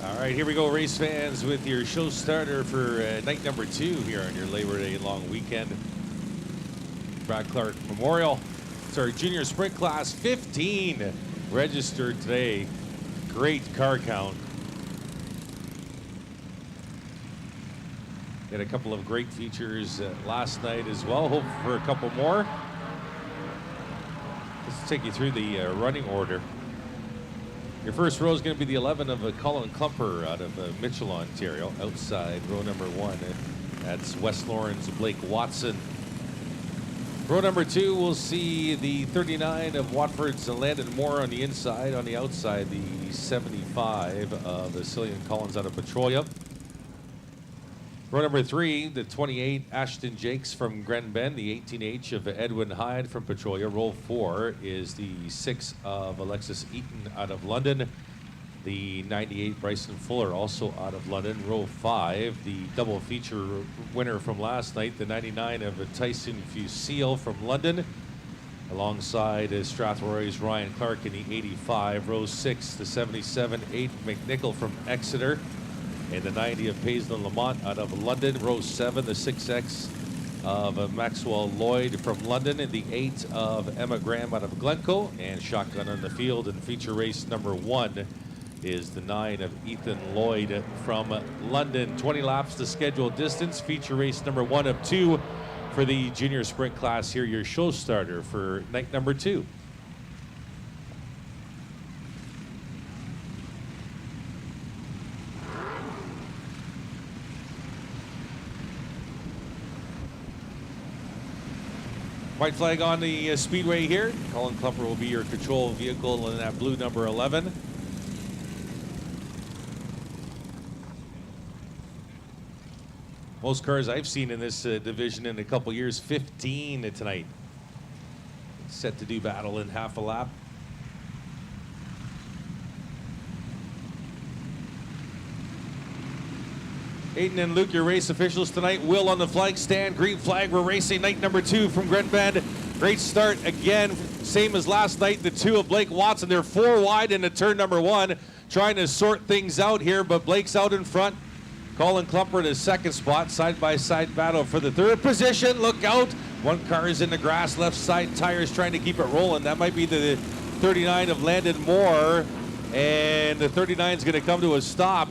All right, here we go, race fans, with your show starter for night number 2 here on your Labor Day long weekend. Brad Clark Memorial. It's our junior sprint class, 15 registered today. Great car count. Had a couple of great features last night as well. Hope for a couple more. Let's take you through the running order. Your first row is going to be the 11 of Colin Klumper out of Mitchell, Ontario. Outside row number 1, that's West Lawrence Blake Watson. Row number 2, we'll see the 39 of Watford's Landon Moore on the inside. On the outside, the 75 of Cillian Collins out of Petrolia. Row number 3, the 28 Ashton Jakes from Grand Bend, the 18H of Edwin Hyde from Petrolia. Row 4 is the 6 of Alexis Eaton out of London. The 98 Bryson Fuller also out of London. Row 5, the double feature winner from last night, the 99 of Tyson Fusil from London. Alongside Strathroy's Ryan Clark in the 85. Row 6, the 77 8 McNichol from Exeter. And the 90 of Paisley Lamont out of London. Row 7, the 6X of Maxwell Lloyd from London. And the 8 of Emma Graham out of Glencoe. And shotgun on the field in feature race number 1 is the 9 of Ethan Lloyd from London. 20 laps to scheduled distance. Feature race number 1 of 2 for the junior sprint class here. Your show starter for night number 2. White flag on the speedway here. Colin Klumper will be your control vehicle in that blue number 11. Most cars I've seen in this division in a couple years, 15 tonight. Set to do battle in half a lap. Aiden and Luke, your race officials tonight. Will on the flag stand. Green flag. We're racing night number 2 from Grand Bend. Great start again, same as last night. The 2 of Blake Watson. They're 4 wide into turn number 1, trying to sort things out here, but Blake's out in front. Colin Klumper in his second spot. Side-by-side battle for the 3rd position. Look out. One car is in the grass. Left side tires trying to keep it rolling. That might be the 39 of Landon Moore. And the 39 is going to come to a stop.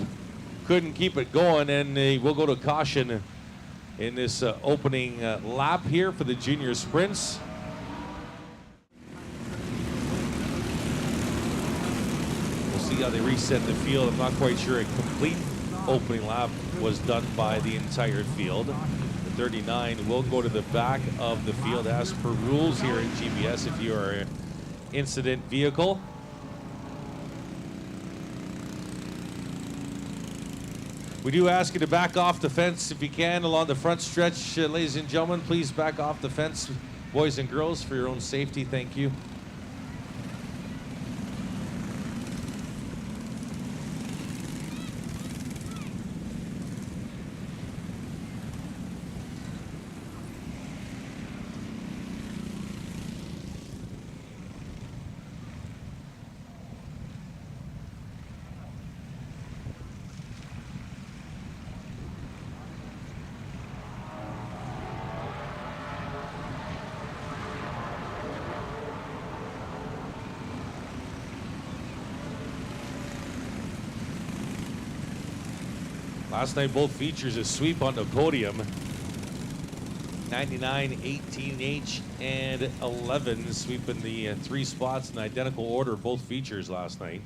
Couldn't keep it going, and we'll go to caution in this opening lap here for the junior sprints. We'll see how they reset the field. I'm not quite sure a complete opening lap was done by the entire field. The 39 will go to the back of the field as per rules here in GBS if you are an incident vehicle. We do ask you to back off the fence if you can along the front stretch, ladies and gentlemen. Please back off the fence, boys and girls, for your own safety. Thank you. Last night, both features a sweep on the podium. 99, 18H, and 11 sweeping the 3 spots in identical order, both features last night.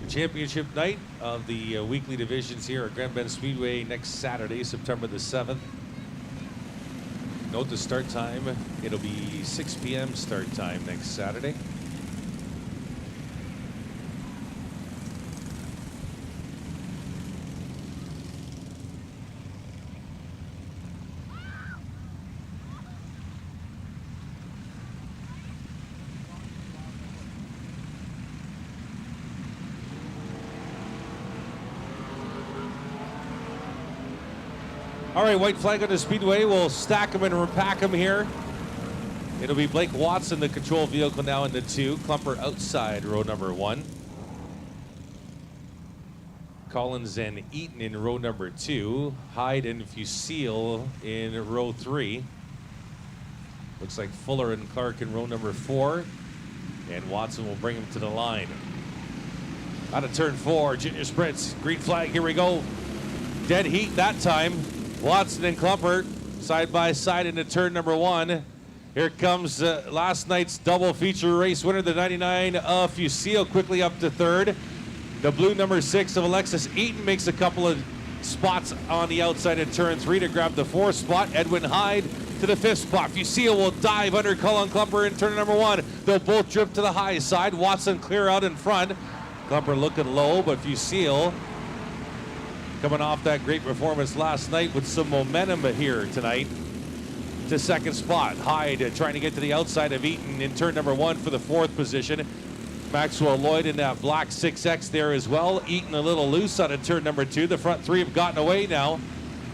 The championship night of the weekly divisions here at Grand Bend Speedway next Saturday, September the 7th. Note the start time. It'll be 6 p.m. start time next Saturday. All right, white flag on the speedway. We'll stack them and repack them here. It'll be Blake Watson, the control vehicle, now in the 2. Klumper outside row number 1. Collins and Eaton in row number 2. Hyde and Fusil in row 3. Looks like Fuller and Clark in row number 4. And Watson will bring him to the line. Out of turn 4, junior sprints. Green flag, here we go. Dead heat that time. Watson and Klumper side by side into turn number 1. Here comes last night's double feature race winner, the 99 of Fusil, quickly up to 3rd. The blue number 6 of Alexis Eaton makes a couple of spots on the outside in turn 3 to grab the 4th spot. Edwin Hyde to the 5th spot. Fusil will dive under Cullen Klumper in turn number 1. They'll both drift to the high side. Watson clear out in front. Klumper looking low, but Fusil coming off that great performance last night with some momentum here tonight to 2nd spot. Hyde trying to get to the outside of Eaton in turn number 1 for the 4th position. Maxwell Lloyd in that black 6X there as well. Eaton a little loose out of turn number 2. The front 3 have gotten away now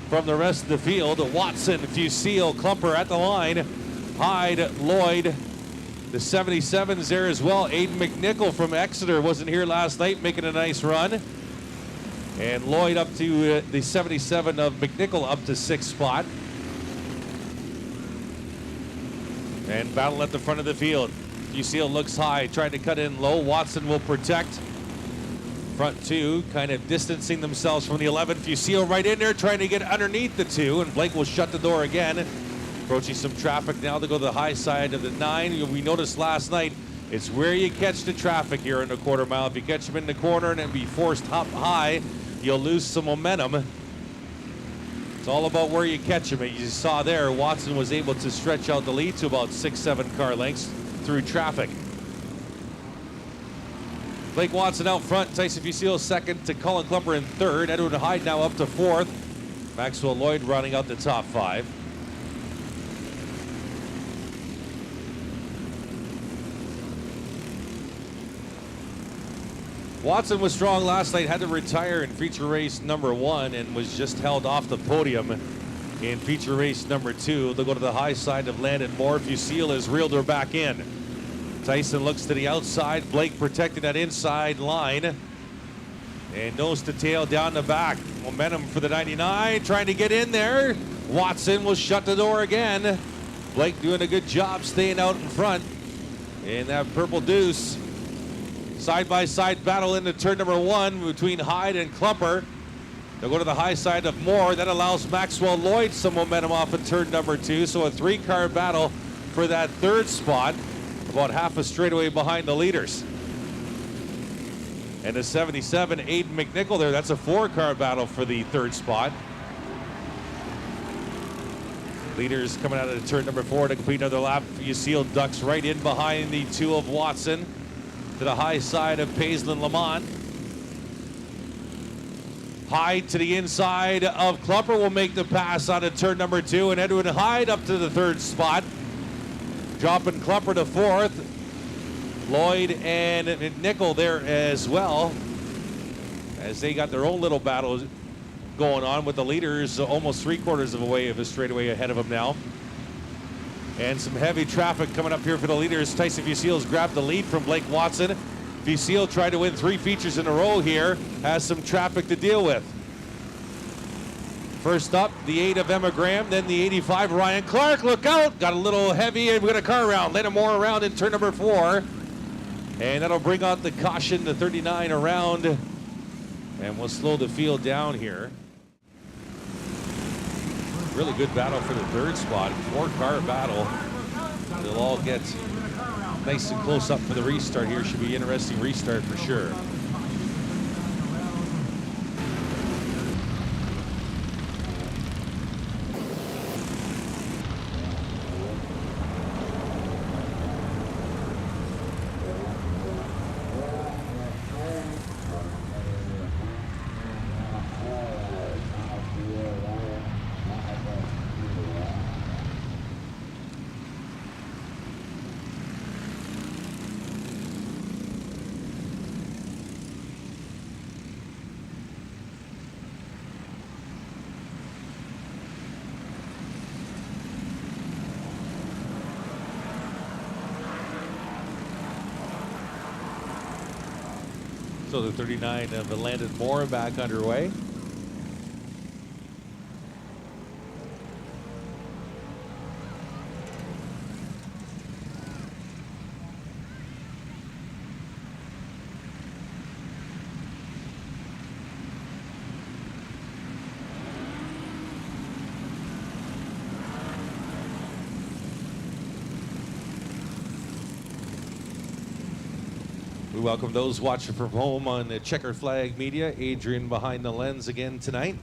from the rest of the field. Watson, Fusil, Klumper at the line. Hyde, Lloyd, the 77s there as well. Aiden McNichol from Exeter wasn't here last night, making a nice run. And Lloyd up to the 77 of McNichol up to 6th spot. And battle at the front of the field. Fusil looks high, trying to cut in low. Watson will protect. Front 2 kind of distancing themselves from the 11. Fusil right in there, trying to get underneath the 2, and Blake will shut the door again. Approaching some traffic now to go to the high side of the 9. We noticed last night, it's where you catch the traffic here in the quarter mile. If you catch them in the corner and then be forced up high, you'll lose some momentum. It's all about where you catch him. As you saw there, Watson was able to stretch out the lead to about 6-7 car lengths through traffic. Blake Watson out front. Tyson Fusil 2nd to Cullen Klumper in 3rd. Edwin Hyde now up to 4th. Maxwell Lloyd running out the top 5. Watson was strong last night, had to retire in feature race number 1 and was just held off the podium in feature race number 2. They'll go to the high side of Landon Moore. Fusil has reeled her back in. Tyson looks to the outside. Blake protecting that inside line. And nose to tail down the back. Momentum for the 99, trying to get in there. Watson will shut the door again. Blake doing a good job staying out in front in that purple deuce. Side-by-side battle into turn number 1 between Hyde and Klumper. They'll go to the high side of Moore. That allows Maxwell Lloyd some momentum off of turn number 2. So a 3-car battle for that 3rd spot. About half a straightaway behind the leaders. And the 77, Aiden McNichol there. That's a 4-car battle for the 3rd spot. Leaders coming out of turn number 4 to complete another lap. Fusil ducks right in behind the 2 of Watson to the high side of Paisley Lamont. Hyde to the inside of Klumper will make the pass out of turn number 2, and Edwin Hyde up to the 3rd spot. Dropping Klumper to 4th. Lloyd and McNichol there as well, as they got their own little battle going on with the leaders almost 3/4 of a way of a straightaway ahead of them now. And some heavy traffic coming up here for the leaders. Tyson Fusil's grabbed the lead from Blake Watson. Fusil tried to win 3 features in a row here. Has some traffic to deal with. First up, the 8 of Emma Graham, then the 85 Ryan Clark. Look out! Got a little heavy, and we got a car around. Landon Moore around in turn number 4. And that'll bring out the caution, the 39 around. And we'll slow the field down here. Really good battle for the 3rd spot. 4-car battle. They'll all get nice and close up for the restart here. Should be an interesting restart for sure. So the 39 of Landon Moore back underway. We welcome those watching from home on the Checkered Flag Media. Adrian behind the lens again tonight.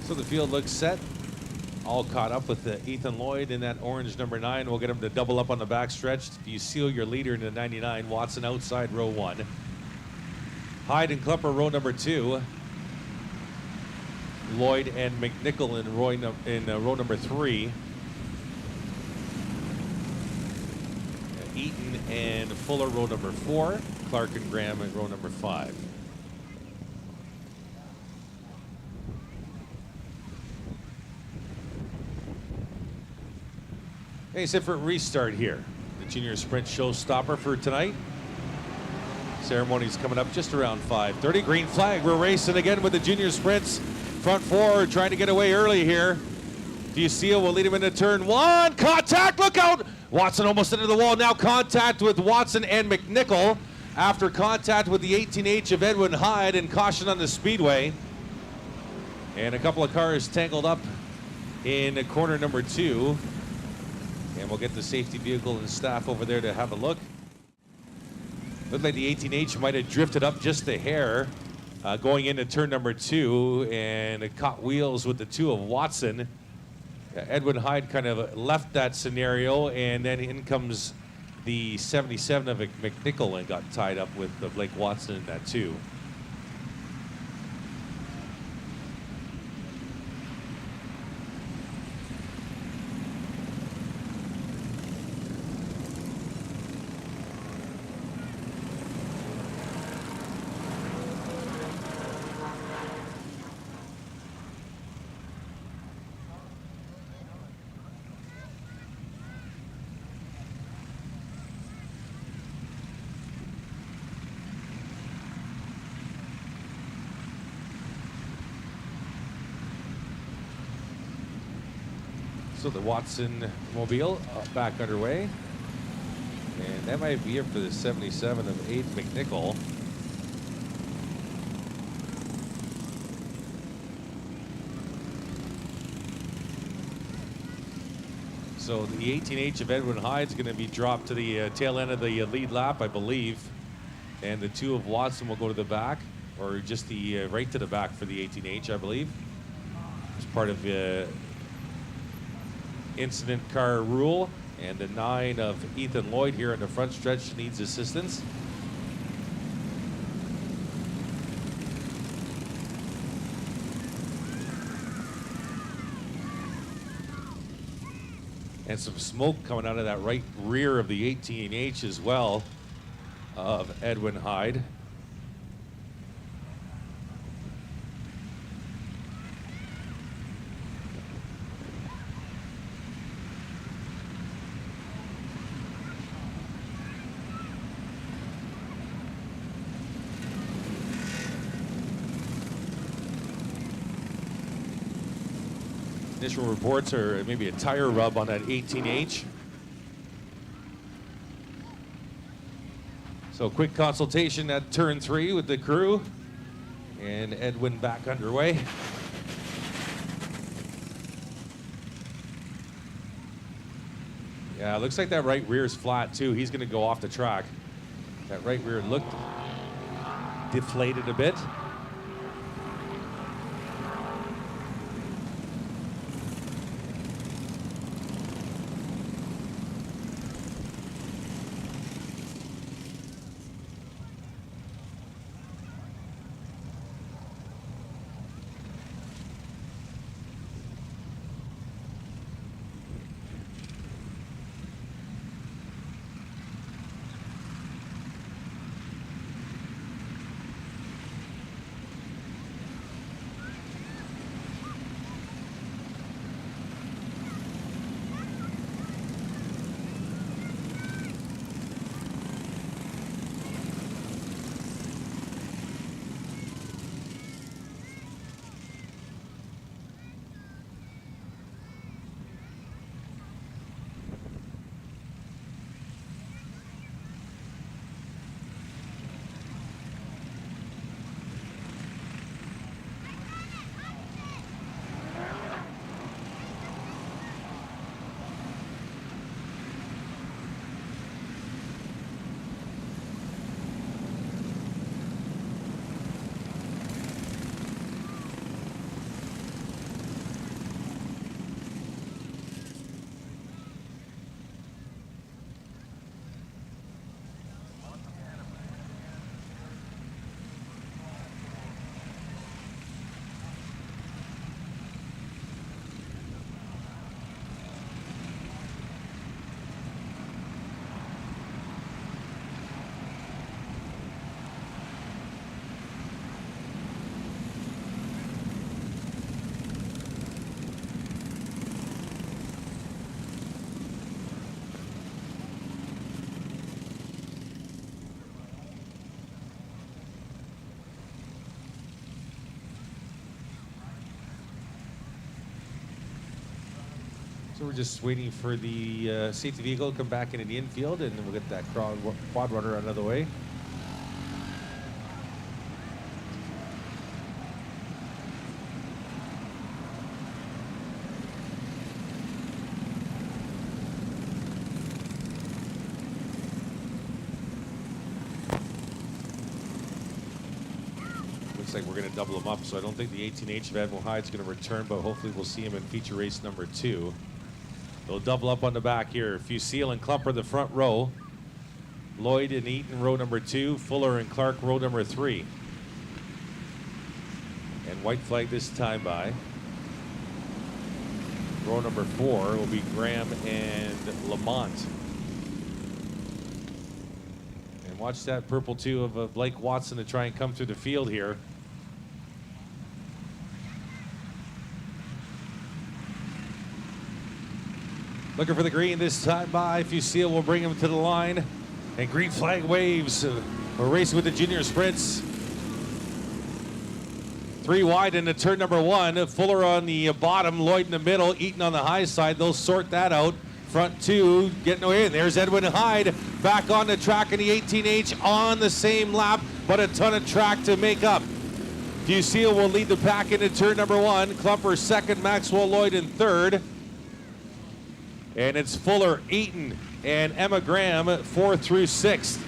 So the field looks set, all caught up with Ethan Lloyd in that orange number 9. We'll get him to double up on the backstretch. If you seal your leader in the 99, Watson outside row 1. Hyde and Klepper row number 2. Lloyd and McNichol in row number 3. Eaton and Fuller row number 4. Clark and Graham at row number 5. Okay, set for restart here. The junior sprint showstopper for tonight. Ceremony's coming up just around 5:30. Green flag. We're racing again with the junior sprints. Front 4 trying to get away early here. Seal will lead him into turn 1. Contact, look out! Watson almost into the wall. Now contact with Watson and McNichol after contact with the 18H of Edwin Hyde and caution on the speedway. And a couple of cars tangled up in corner number 2. And we'll get the safety vehicle and staff over there to have a look. Looked like the 18H might have drifted up just a hair going into turn number 2, and it caught wheels with the 2 of Watson. Edwin Hyde kind of left that scenario, and then in comes the 77 of McNichol and got tied up with Blake Watson in that 2. So the Watson mobile back underway. And that might be it for the 77 of Aiden McNichol. So the 18H of Edwin Hyde is going to be dropped to the tail end of the lead lap, I believe. And the 2 of Watson will go to the back, or just the right to the back for the 18H, I believe. It's part of incident car rule. And the 9 of Ethan Lloyd here in the front stretch needs assistance. And some smoke coming out of that right rear of the 18H as well of Edwin Hyde. Initial reports are maybe a tire rub on that 18H. So quick consultation at turn 3 with the crew. And Edwin back underway. Yeah, looks like that right rear is flat too. He's going to go off the track. That right rear looked deflated a bit. So we're just waiting for the safety vehicle to come back into the infield, and then we'll get that quad runner out of the way. Looks like we're going to double him up, so I don't think the 18H of Edwin Hyde's going to return, but hopefully we'll see him in feature race number 2. They'll double up on the back here. Fusil and Klumper the front row. Lloyd and Eaton row number 2. Fuller and Clark row number 3. And white flag this time by. Row number 4 will be Graham and Lamont. And watch that purple 2 of Blake Watson to try and come through the field here. Looking for the green this time by. Fusil will bring him to the line. And green flag waves. We're racing with the junior sprints. 3 wide into turn number 1. Fuller on the bottom, Lloyd in the middle, Eaton on the high side. They'll sort that out. Front 2 getting away. There's Edwin Hyde back on the track in the 18H on the same lap, but a ton of track to make up. Fusil will lead the pack into turn number 1. Klumper second, Maxwell Lloyd in third. And it's Fuller, Eaton, and Emma Graham 4th through 6th.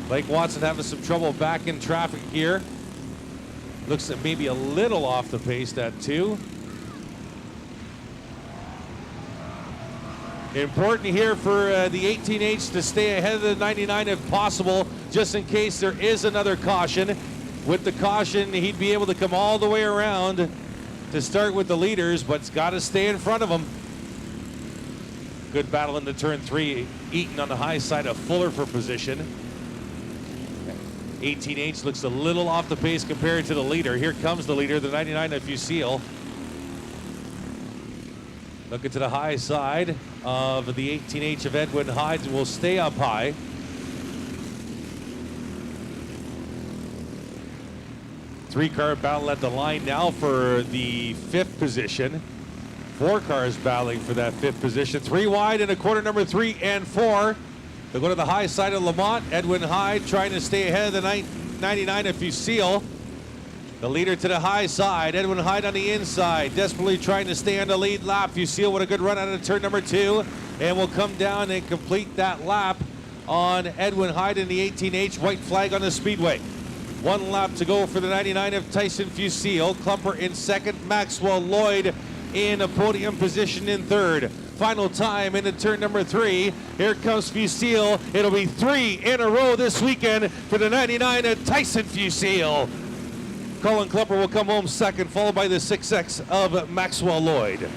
Blake Watson having some trouble back in traffic here. Looks like maybe a little off the pace, that 2. Important here for the 18H to stay ahead of the 99 if possible, just in case there is another caution. With the caution, he'd be able to come all the way around to start with the leaders, but it's got to stay in front of them. Good battle into turn 3. Eaton on the high side of Fuller for position. 18H looks a little off the pace compared to the leader. Here comes the leader, the 99 of Fusil. Looking to the high side of the 18H of Edwin Hyde, will stay up high. Three-car battle at the line now for the 5th position. 4 cars battling for that 5th position. 3 wide into quarter number 3 and 4. They'll go to the high side of Lamont. Edwin Hyde trying to stay ahead of the 99 of Fusil. The leader to the high side, Edwin Hyde on the inside, desperately trying to stay on the lead lap. Fusil with a good run out of turn number 2, and will come down and complete that lap on Edwin Hyde in the 18H, white flag on the speedway. 1 lap to go for the 99 of Tyson Fusil. Klumper in second, Maxwell Lloyd in a podium position in third. Final time into turn number 3. Here comes Fusil. It'll be 3 in a row this weekend for the 99 of Tyson Fusil. Colin Klumper will come home second, followed by the 6X of Maxwell Lloyd.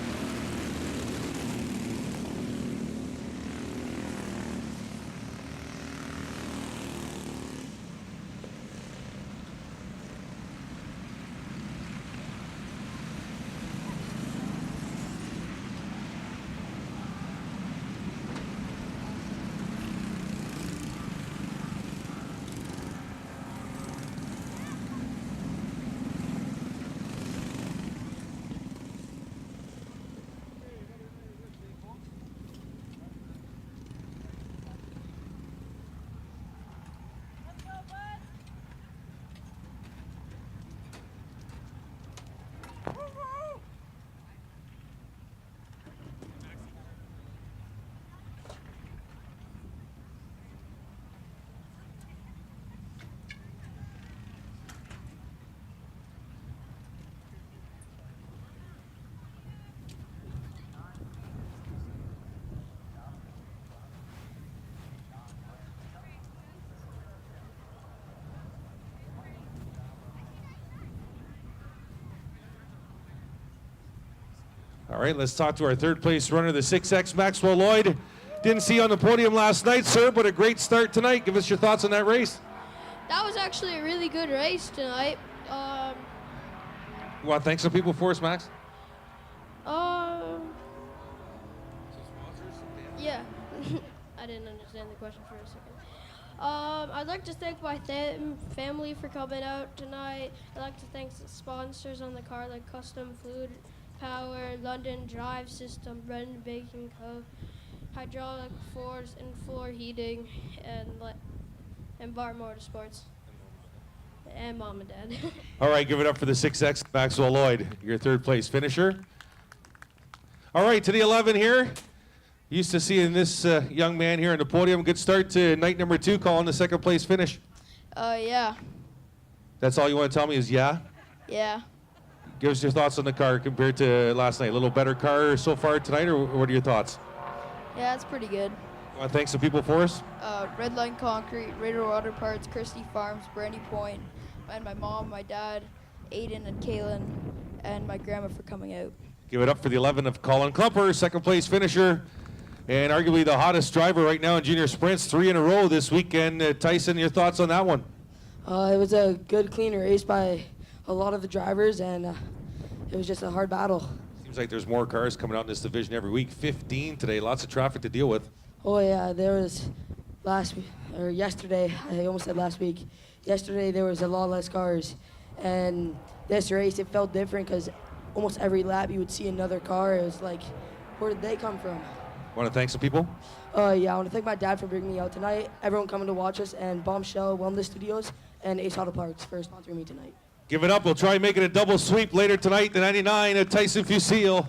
All right, let's talk to our third place runner, the 6X, Maxwell Lloyd. Didn't see you on the podium last night, sir, but a great start tonight. Give us your thoughts on that race. That was actually a really good race tonight. You want to thank some people for us, Max? Yeah. I didn't understand the question for a second. I'd like to thank my family for coming out tonight. I'd like to thank the sponsors on the car like Custom Food Power, London Drive System, Brendan Baking Co., Hydraulic Force and Floor Heating, and Bar Motorsports, and Mom and Dad. All right, give it up for the 6X, Maxwell Lloyd, your third place finisher. All right, to the 11 here. Used to seeing this young man here on the podium. Good start to night number 2, calling the second place finish. Yeah. That's all you want to tell me is yeah? Yeah. Give us your thoughts on the car compared to last night. A little better car so far tonight, or what are your thoughts? Yeah, it's pretty good. You want to thank some people for us? Red Line Concrete, Raider Water Parts, Christie Farms, Brandy Point, and my mom, my dad, Aiden and Kaylin, and my grandma for coming out. Give it up for the 11 of Colin Klumper, second place finisher, and arguably the hottest driver right now in junior sprints, 3 in a row this weekend. Tyson, your thoughts on that one? It was a good, clean race by a lot of the drivers, and it was just a hard battle. Seems like there's more cars coming out in this division every week. 15 today, lots of traffic to deal with. Oh yeah, there was yesterday, I almost said last week. Yesterday there was a lot less cars, and this race it felt different because almost every lap you would see another car. It was like, where did they come from? Want to thank some people? Yeah, I want to thank my dad for bringing me out tonight, everyone coming to watch us, and Bombshell Wellness Studios and Ace Auto Parts for sponsoring me tonight. Give it up. We'll try and make it a double sweep later tonight. The 99 of Tyson Fusil.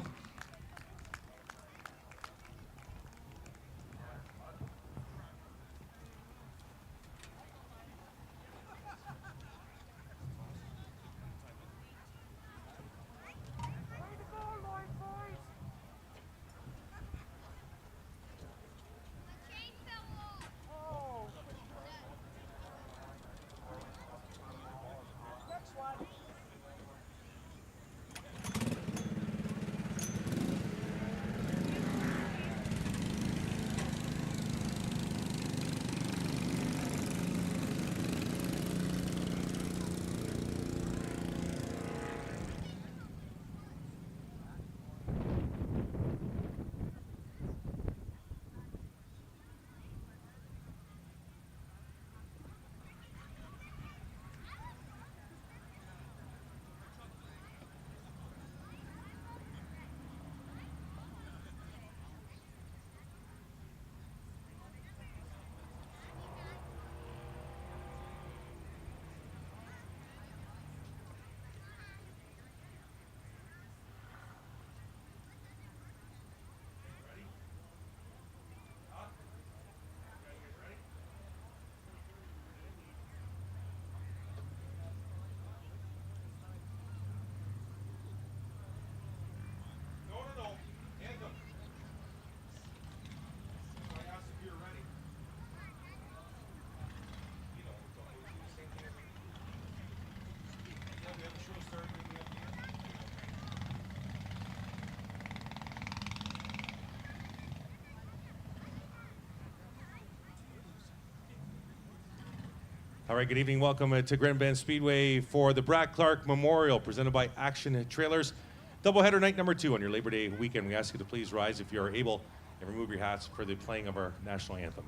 All right, good evening. Welcome to Grand Bend Speedway for the Brad Clark Memorial, presented by Action Trailers. Doubleheader night number 2 on your Labor Day weekend. We ask you to please rise if you are able and remove your hats for the playing of our national anthem.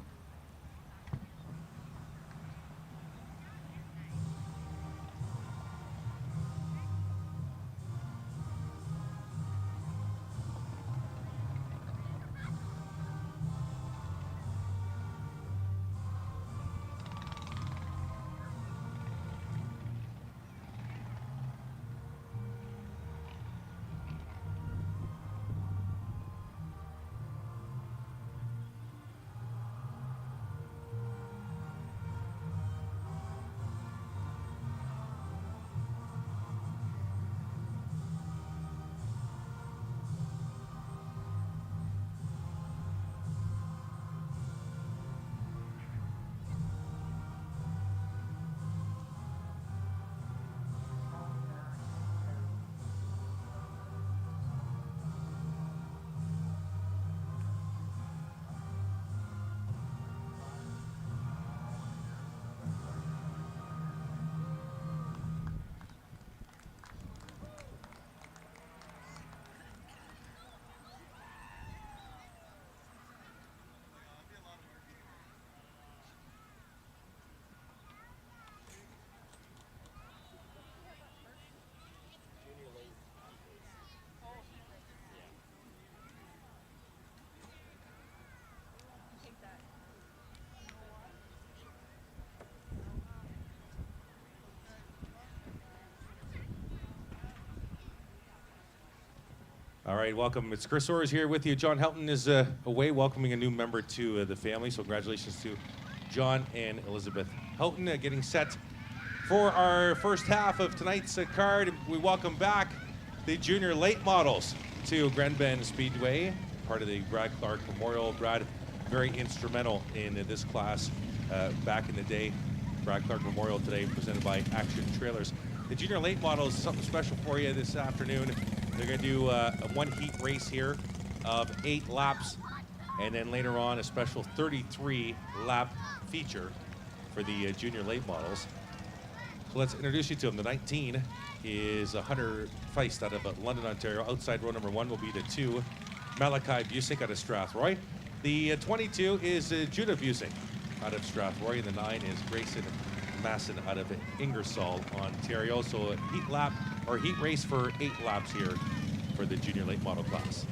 All right, welcome. It's Chris Orrs here with you. John Helton is away, welcoming a new member to the family. So congratulations to John and Elizabeth Helton getting set for our first half of tonight's card. We welcome back the junior late models to Grand Bend Speedway, part of the Brad Clark Memorial. Brad, very instrumental in this class back in the day. Brad Clark Memorial today, presented by Action Trailers. The junior late models is something special for you this afternoon. They're going to do a one heat race here of 8 laps, and then later on a special 33 lap feature for the junior late models. So let's introduce you to them. The 19 is Hunter Feist out of London, Ontario. Outside row number 1 will be the 2, Malachi Busick out of Strathroy. The 22 is Judah Busick out of Strathroy, and the 9 is Grayson Masson out of Ingersoll, Ontario. So a heat lap or heat race for 8 laps here for the junior late model class.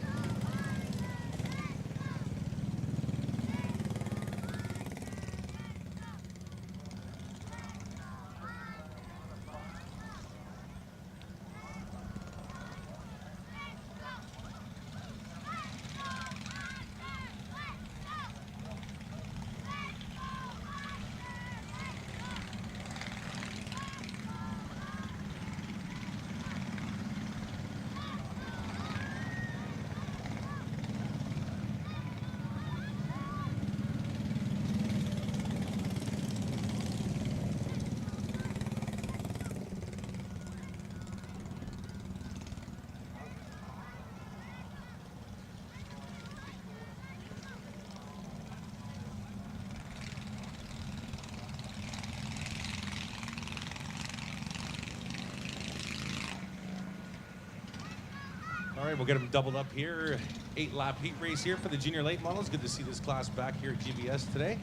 All right, we'll get them doubled up here. 8-lap heat race here for the junior late models. Good to see this class back here at GBS today.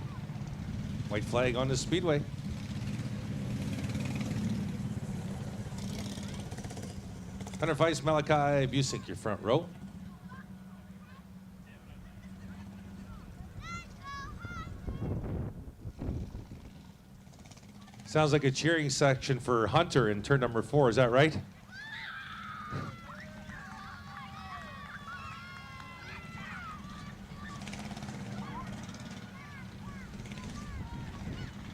White flag on the speedway. Hunter Feist, Malachi Busick, your front row. Sounds like a cheering section for Hunter in turn number 4. Is that right?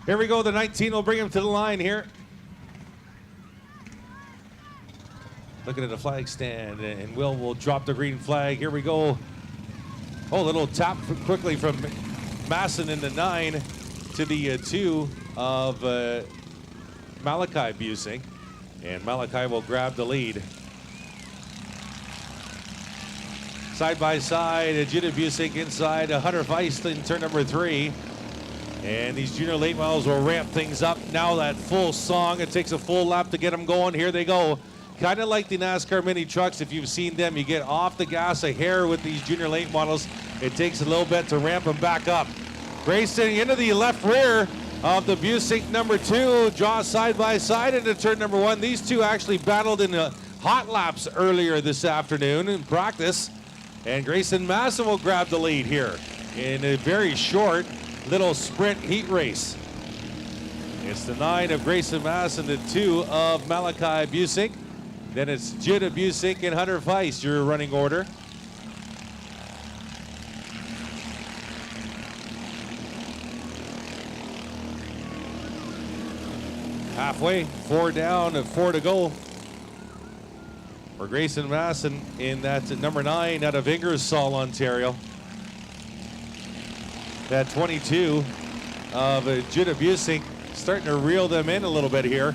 Here we go, the 19 will bring him to the line here. Looking at the flag stand, and will drop the green flag. Here we go. Oh, a little tap quickly from Masson in the 9 to the 2 of Malachi Busick. And Malachi will grab the lead. Side by side, Judah Busick inside Hunter Feist in turn number 3. And these junior late models will ramp things up. Now that full song, it takes a full lap to get them going. Here they go. Kind of like the NASCAR mini trucks, if you've seen them, you get off the gas a hair with these junior late models. It takes a little bit to ramp them back up. Racing into the left rear of the Busick number 2, draw side by side into turn number 1. These two actually battled in hot laps earlier this afternoon in practice. And Grayson Masson will grab the lead here in a very short little sprint heat race. It's the 9 of Grayson Masson, the 2 of Malachi Busick. Then it's Judah Busick and Hunter Feist, your running order. Halfway, 4 down and 4 to go for Grayson Masson in that number 9 out of Ingersoll, Ontario. That 22 of Judah Busick starting to reel them in a little bit here.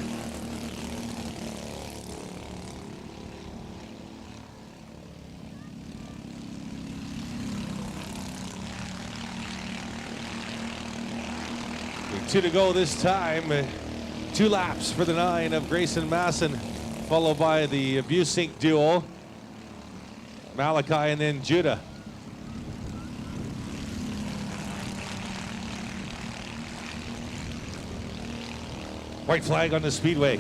With 2 to go this time. 2 laps for the 9 of Grayson Masson, followed by the Busick duo, Malachi and then Judah. White flag on the speedway.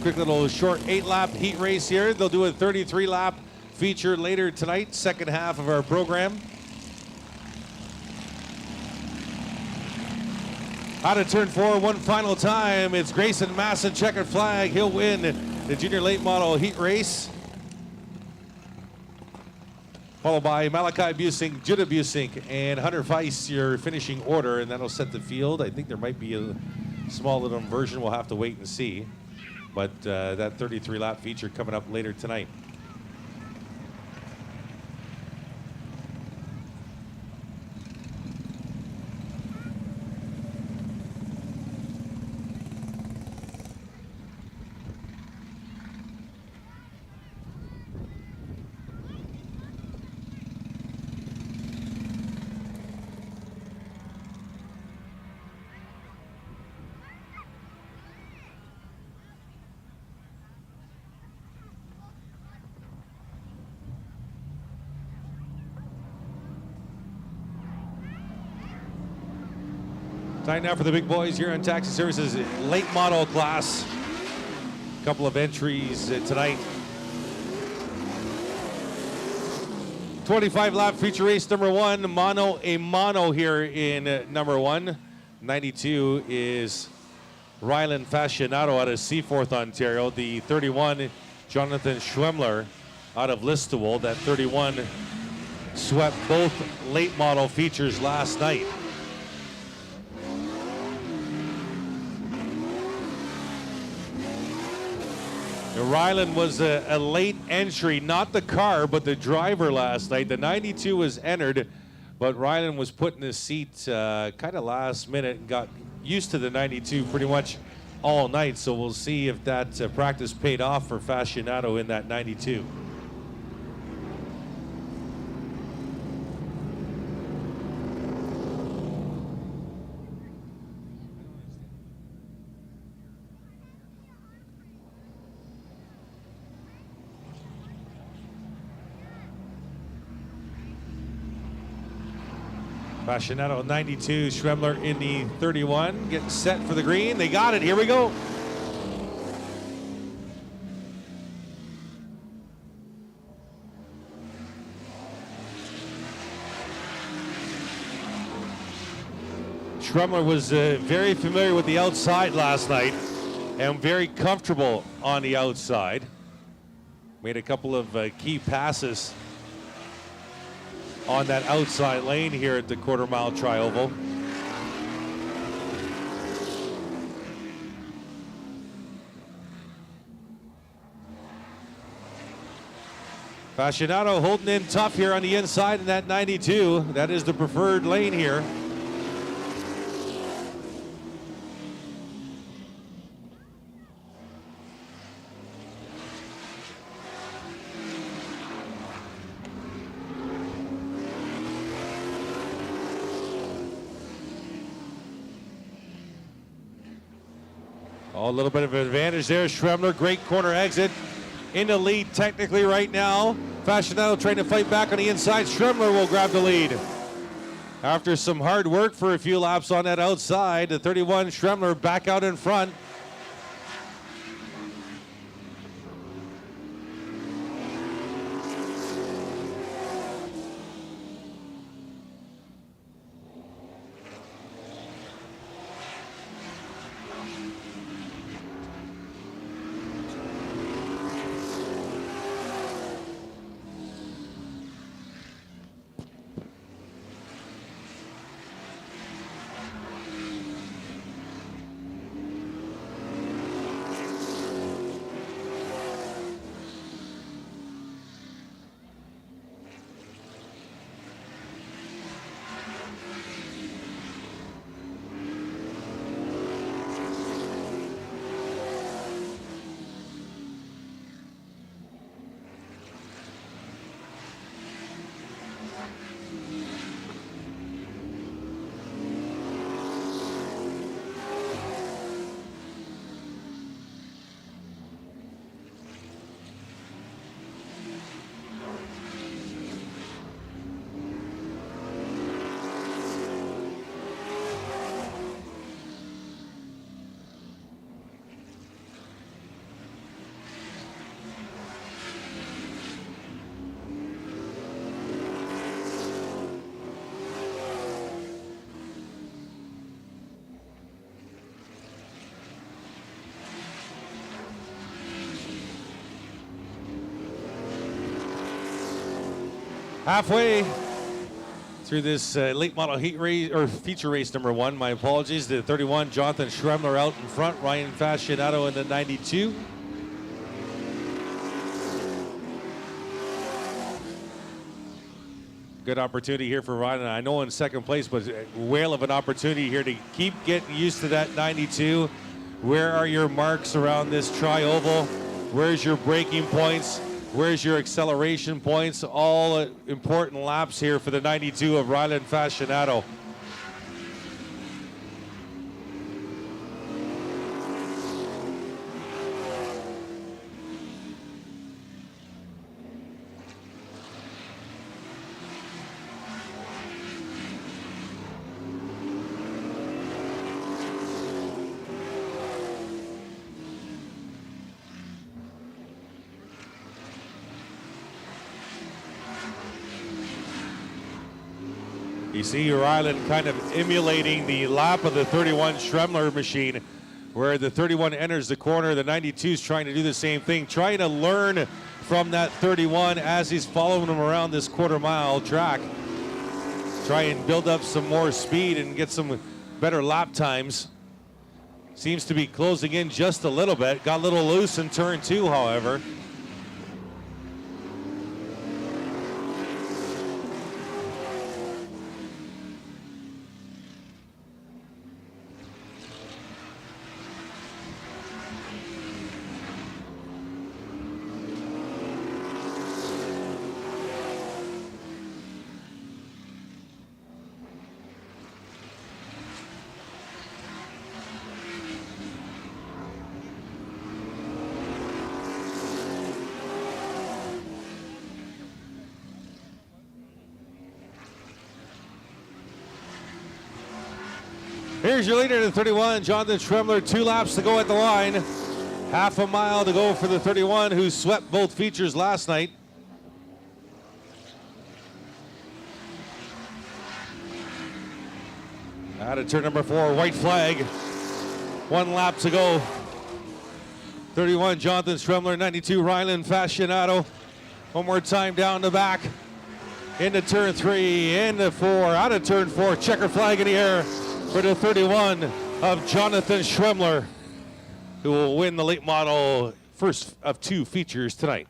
Quick little short 8-lap heat race here. They'll do a 33-lap feature later tonight, second half of our program. Out of turn 4 one final time. It's Grayson Masson, checkered flag. He'll win the junior late model heat race. Followed by Malachi Busick, Judah Busick, and Hunter Feist, your finishing order, and that'll set the field. I think there might be a small little inversion. We'll have to wait and see. But that 33-lap feature coming up later tonight. Time now for the big boys here on Taxi Services late model class. A couple of entries tonight. 25-lap feature race number 1, mano a mano here in number 1. 92 is Rylan Fascinato out of Seaforth, Ontario. The 31, Jonathan Schwemmler out of Listowel. That 31 swept both late model features last night. Rylan was a late entry, not the car, but the driver last night. The 92 was entered, but Rylan was put in his seat kind of last minute and got used to the 92 pretty much all night. So we'll see if that practice paid off for Fascinato in that 92. Fascinato 92, Schwemmler in the 31, getting set for the green. They got it, here we go. Schwemmler was very familiar with the outside last night and very comfortable on the outside. Made a couple of key passes on that outside lane here at the quarter-mile tri-oval. Fascinato holding in tough here on the inside in that 92. That is the preferred lane here. Oh, a little bit of an advantage there. Schremler, great corner exit. In the lead technically right now. Fascinato trying to fight back on the inside. Schremler will grab the lead. After some hard work for a few laps on that outside, the 31 Schremler back out in front. Halfway through this late model heat race, or feature race number 1, my apologies. The 31, Jonathan Schremler out in front, Ryan Fascinato in the 92. Good opportunity here for Ryan. I know in second place, but a whale of an opportunity here to keep getting used to that 92. Where are your marks around this tri-oval? Where's your braking points? Where's your acceleration points? All important laps here for the 92 of Rylan Fascinato. You see Rylan kind of emulating the lap of the 31 Schremler machine, where the 31 enters the corner, the 92 is trying to do the same thing, trying to learn from that 31 as he's following him around this quarter-mile track. Try and build up some more speed and get some better lap times. Seems to be closing in just a little bit. Got a little loose in turn 2, however. Here's your leader, the 31, Jonathan Schremler. 2 laps to go at the line. Half a mile to go for the 31, who swept both features last night. Out of turn number 4, white flag. 1 lap to go. 31, Jonathan Schremler. 92, Rylan Fascinato. One more time down the back. Into turn 3, into 4, out of turn 4. Checker flag in the air for the 31 of Jonathan Schremler, who will win the late model first of 2 features tonight.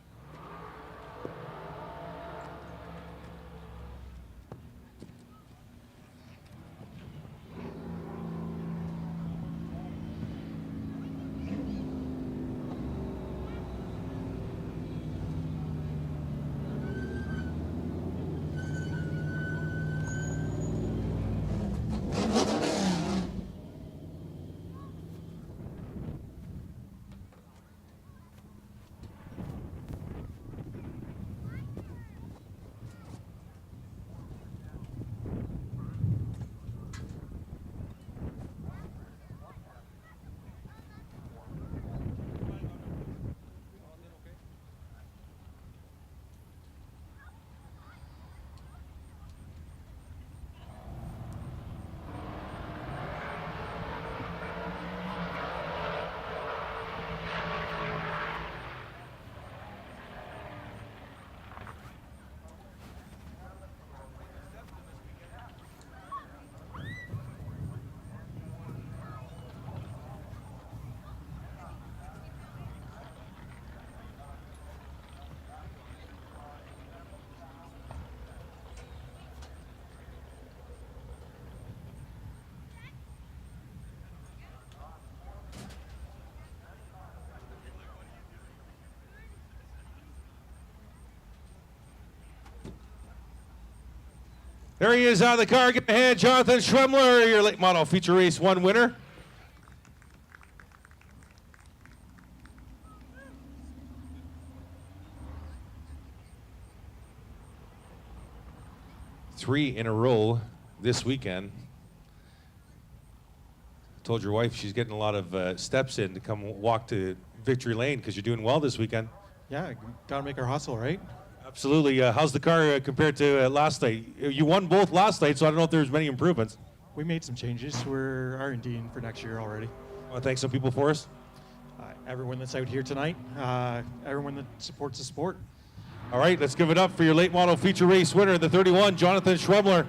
There he is out of the car. Get ahead, Jonathan Schwemmler, your late model feature race 1 winner. Three in a row this weekend. Told your wife she's getting a lot of steps in to come walk to Victory Lane because you're doing well this weekend. Yeah, gotta make our hustle, right? Absolutely. How's the car compared to last night? You won both last night, so I don't know if there's many improvements. We made some changes. We're R&Ding for next year already. Want to thank some people for us? Everyone that's out here tonight, everyone that supports the sport. All right, let's give it up for your late model feature race winner, the 31, Jonathan Schwemmler.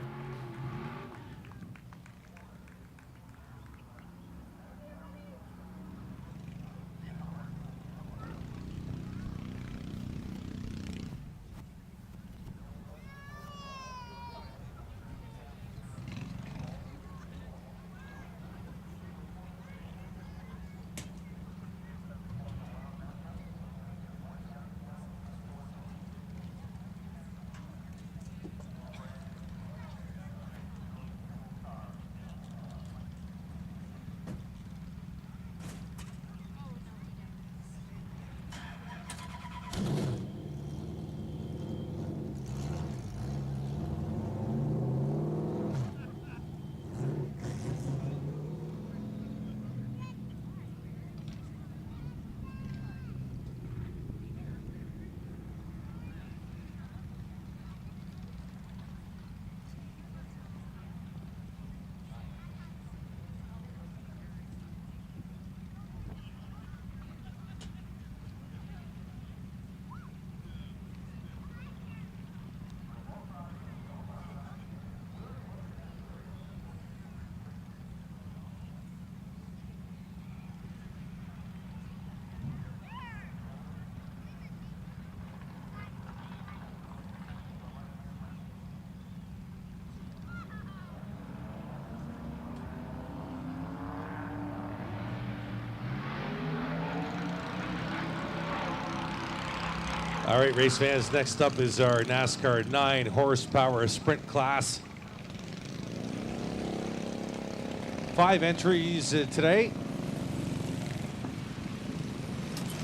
All right, race fans, next up is our NASCAR 9 horsepower sprint class. 5 entries today.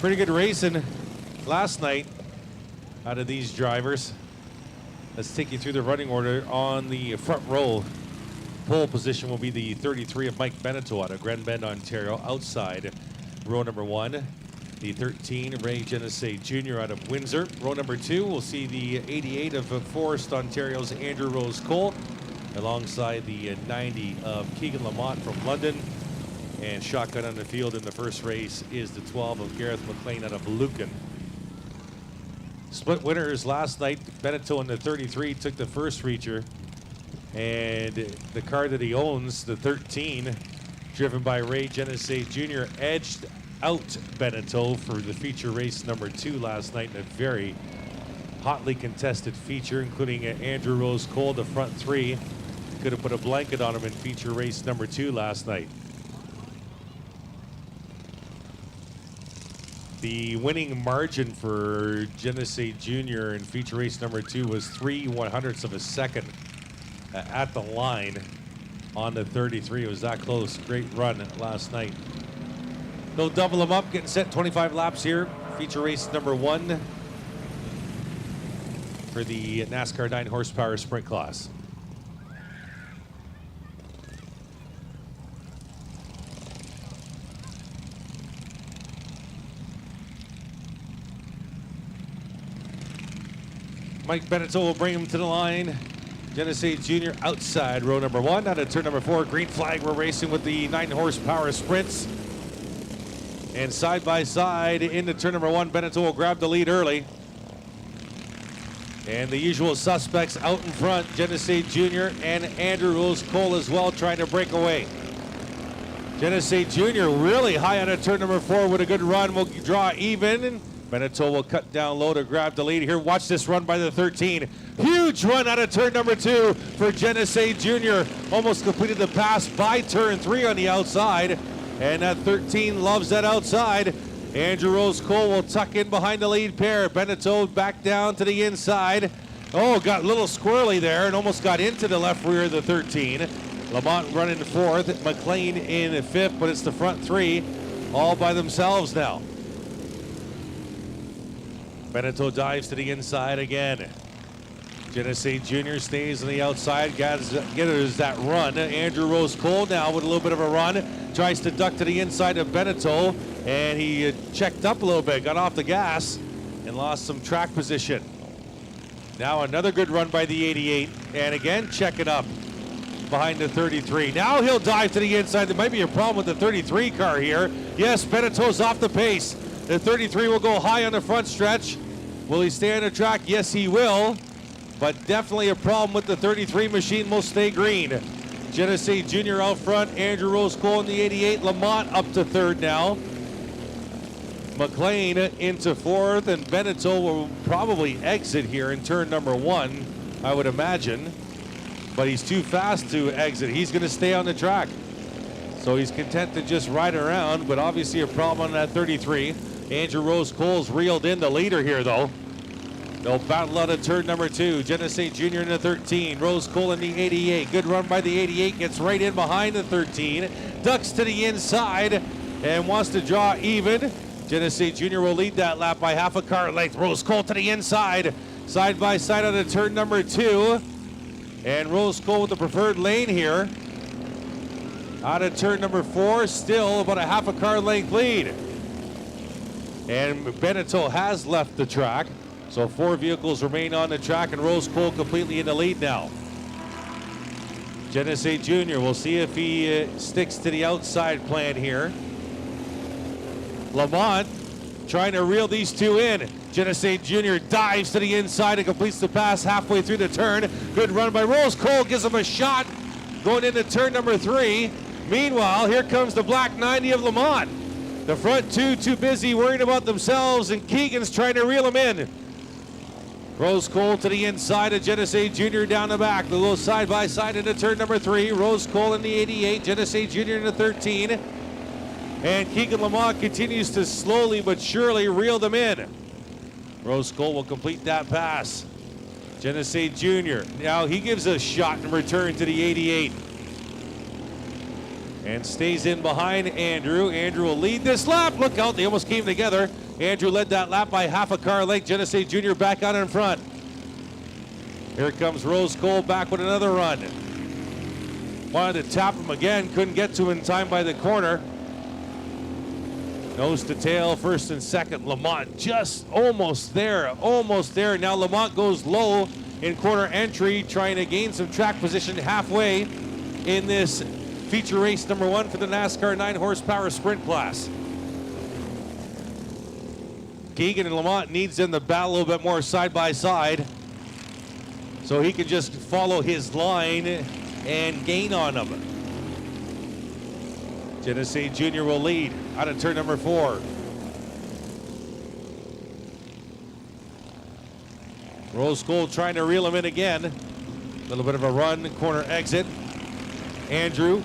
Pretty good racing last night out of these drivers. Let's take you through the running order. On the front row, pole position will be the 33 of Mike Beneteau out of Grand Bend, Ontario. Outside, row number 1. The 13, Ray Genesee Jr. out of Windsor. Row number 2, we'll see the 88 of Forest, Ontario's Andrew Rose Cole, alongside the 90 of Keegan Lamont from London. And shotgun on the field in the first race is the 12 of Gareth McLean out of Lucan. Split winners last night. Beneteau in the 33 took the first feature. And the car that he owns, the 13, driven by Ray Genesee Jr., edged out Beneteau for the feature race number 2 last night in a very hotly contested feature, including Andrew Rose Cole, the front 3. Could have put a blanket on him in feature race number 2 last night. The winning margin for Genesee Jr. in feature race number 2 was 3/100ths of a second at the line on the 33. It was that close. Great run last night. They'll double them up, getting set 25 laps here. Feature race number 1 for the NASCAR 9 horsepower sprint class. Mike Beneteau will bring him to the line. Genesee Jr. outside row number 1. Out of turn number 4, green flag. We're racing with the 9 horsepower sprints. And side by side into turn number 1, Beneteau will grab the lead early. And the usual suspects out in front, Genesee Jr. and Andrew Rose Cole as well, trying to break away. Genesee Jr. really high out of turn number 4 with a good run. Will draw even. Beneteau will cut down low to grab the lead here. Watch this run by the 13. Huge run out of turn number 2 for Genesee Jr. Almost completed the pass by turn 3 on the outside. And that 13 loves that outside. Andrew Rose Cole will tuck in behind the lead pair. Beneteau back down to the inside. Oh, got a little squirrely there and almost got into the left rear of the 13. Lamont running fourth, McLean in fifth, but it's the front three all by themselves now. Beneteau dives to the inside again. Genesee Jr. stays on the outside, gathers that run. Andrew Rose-Cole now with a little bit of a run. Tries to duck to the inside of Beneteau, and he checked up a little bit, got off the gas, and lost some track position. Now another good run by the 88, and again checking up behind the 33. Now he'll dive to the inside. There might be a problem with the 33 car here. Yes, Beneteau's off the pace. The 33 will go high on the front stretch. Will he stay on the track? Yes, he will. But definitely a problem with the 33 machine. Will stay green. Genesee Jr. out front. Andrew Rose-Cole in the 88. Lamont up to third now. McLean into fourth, and Beneteau will probably exit here in turn number 1, I would imagine. But he's too fast to exit. He's going to stay on the track. So he's content to just ride around, but obviously a problem on that 33. Andrew Rose-Cole's reeled in the leader here, though. They'll battle out of turn number 2. Genesee Jr. in the 13. Rose-Cole in the 88. Good run by the 88. Gets right in behind the 13. Ducks to the inside and wants to draw even. Genesee Jr. will lead that lap by half a car length. Rose-Cole to the inside. Side by side out of turn number 2. And Rose-Cole with the preferred lane here. Out of turn number 4, still about a half a car length lead. And Beneteau has left the track. So 4 vehicles remain on the track, and Rose-Cole completely in the lead now. Genesee Jr. We'll see if he sticks to the outside plan here. Lamont trying to reel these two in. Genesee Jr. dives to the inside and completes the pass halfway through the turn. Good run by Rose-Cole, gives him a shot going into turn number 3. Meanwhile, here comes the black 90 of Lamont. The front two too busy worrying about themselves, and Keegan's trying to reel him in. Rose-Cole to the inside of Genesee Jr. down the back. They'll go side by side into turn number 3. Rose-Cole in the 88, Genesee Jr. in the 13. And Keegan Lamont continues to slowly but surely reel them in. Rose-Cole will complete that pass. Genesee Jr. Now he gives a shot in return to the 88. And stays in behind Andrew. Andrew will lead this lap. Look out, they almost came together. Andrew led that lap by half a car length. Genesee Jr. back out in front. Here comes Rose-Cole back with another run. Wanted to tap him again, couldn't get to him in time by the corner. Nose to tail, first and second. Lamont just almost there, almost there. Now Lamont goes low in corner entry, trying to gain some track position halfway in this feature race number 1 for the NASCAR 9 horsepower sprint class. Keegan and Lamont needs them to battle a little bit more side by side so he can just follow his line and gain on them. Genesee Jr. will lead out of turn number 4. Rose-Cole trying to reel him in again. A little bit of a run, corner exit. Andrew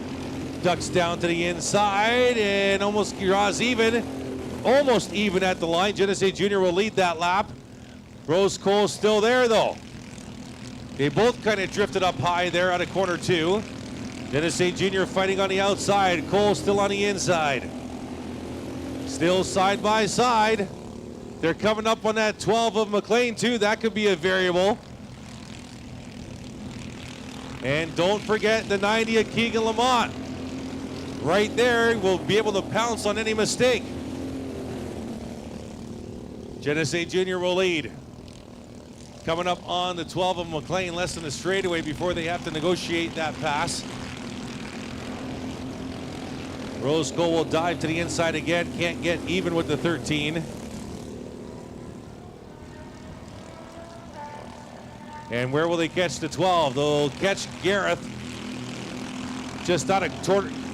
ducks down to the inside and almost draws even. Almost even at the line. Genesee Jr. will lead that lap. Rose-Cole still there though. They both kind of drifted up high there out of corner 2. Genesee Jr. fighting on the outside. Cole still on the inside. Still side by side. They're coming up on that 12 of McLean too. That could be a variable. And don't forget the 90 of Keegan Lamont. Right there, will be able to pounce on any mistake. Genesee Jr. will lead. Coming up on the 12 of McLean, less than a straightaway before they have to negotiate that pass. Rose-Cole will dive to the inside again, can't get even with the 13. And where will they catch the 12? They'll catch Gareth just out of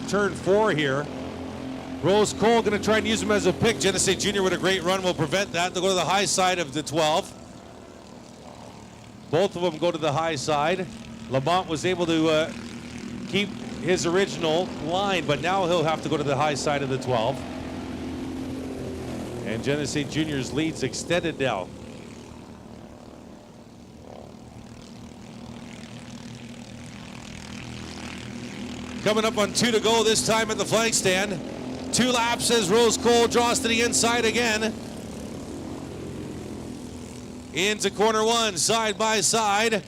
turn 4 here. Rose-Cole going to try and use him as a pick. Genesee Jr. with a great run will prevent that. They'll go to the high side of the 12. Both of them go to the high side. Lamont was able to keep his original line, but now he'll have to go to the high side of the 12. And Genesee Jr.'s lead's extended now. Coming up on 2 to go this time at the flag stand. 2 laps as Rose Cole draws to the inside again. Into corner 1, side by side.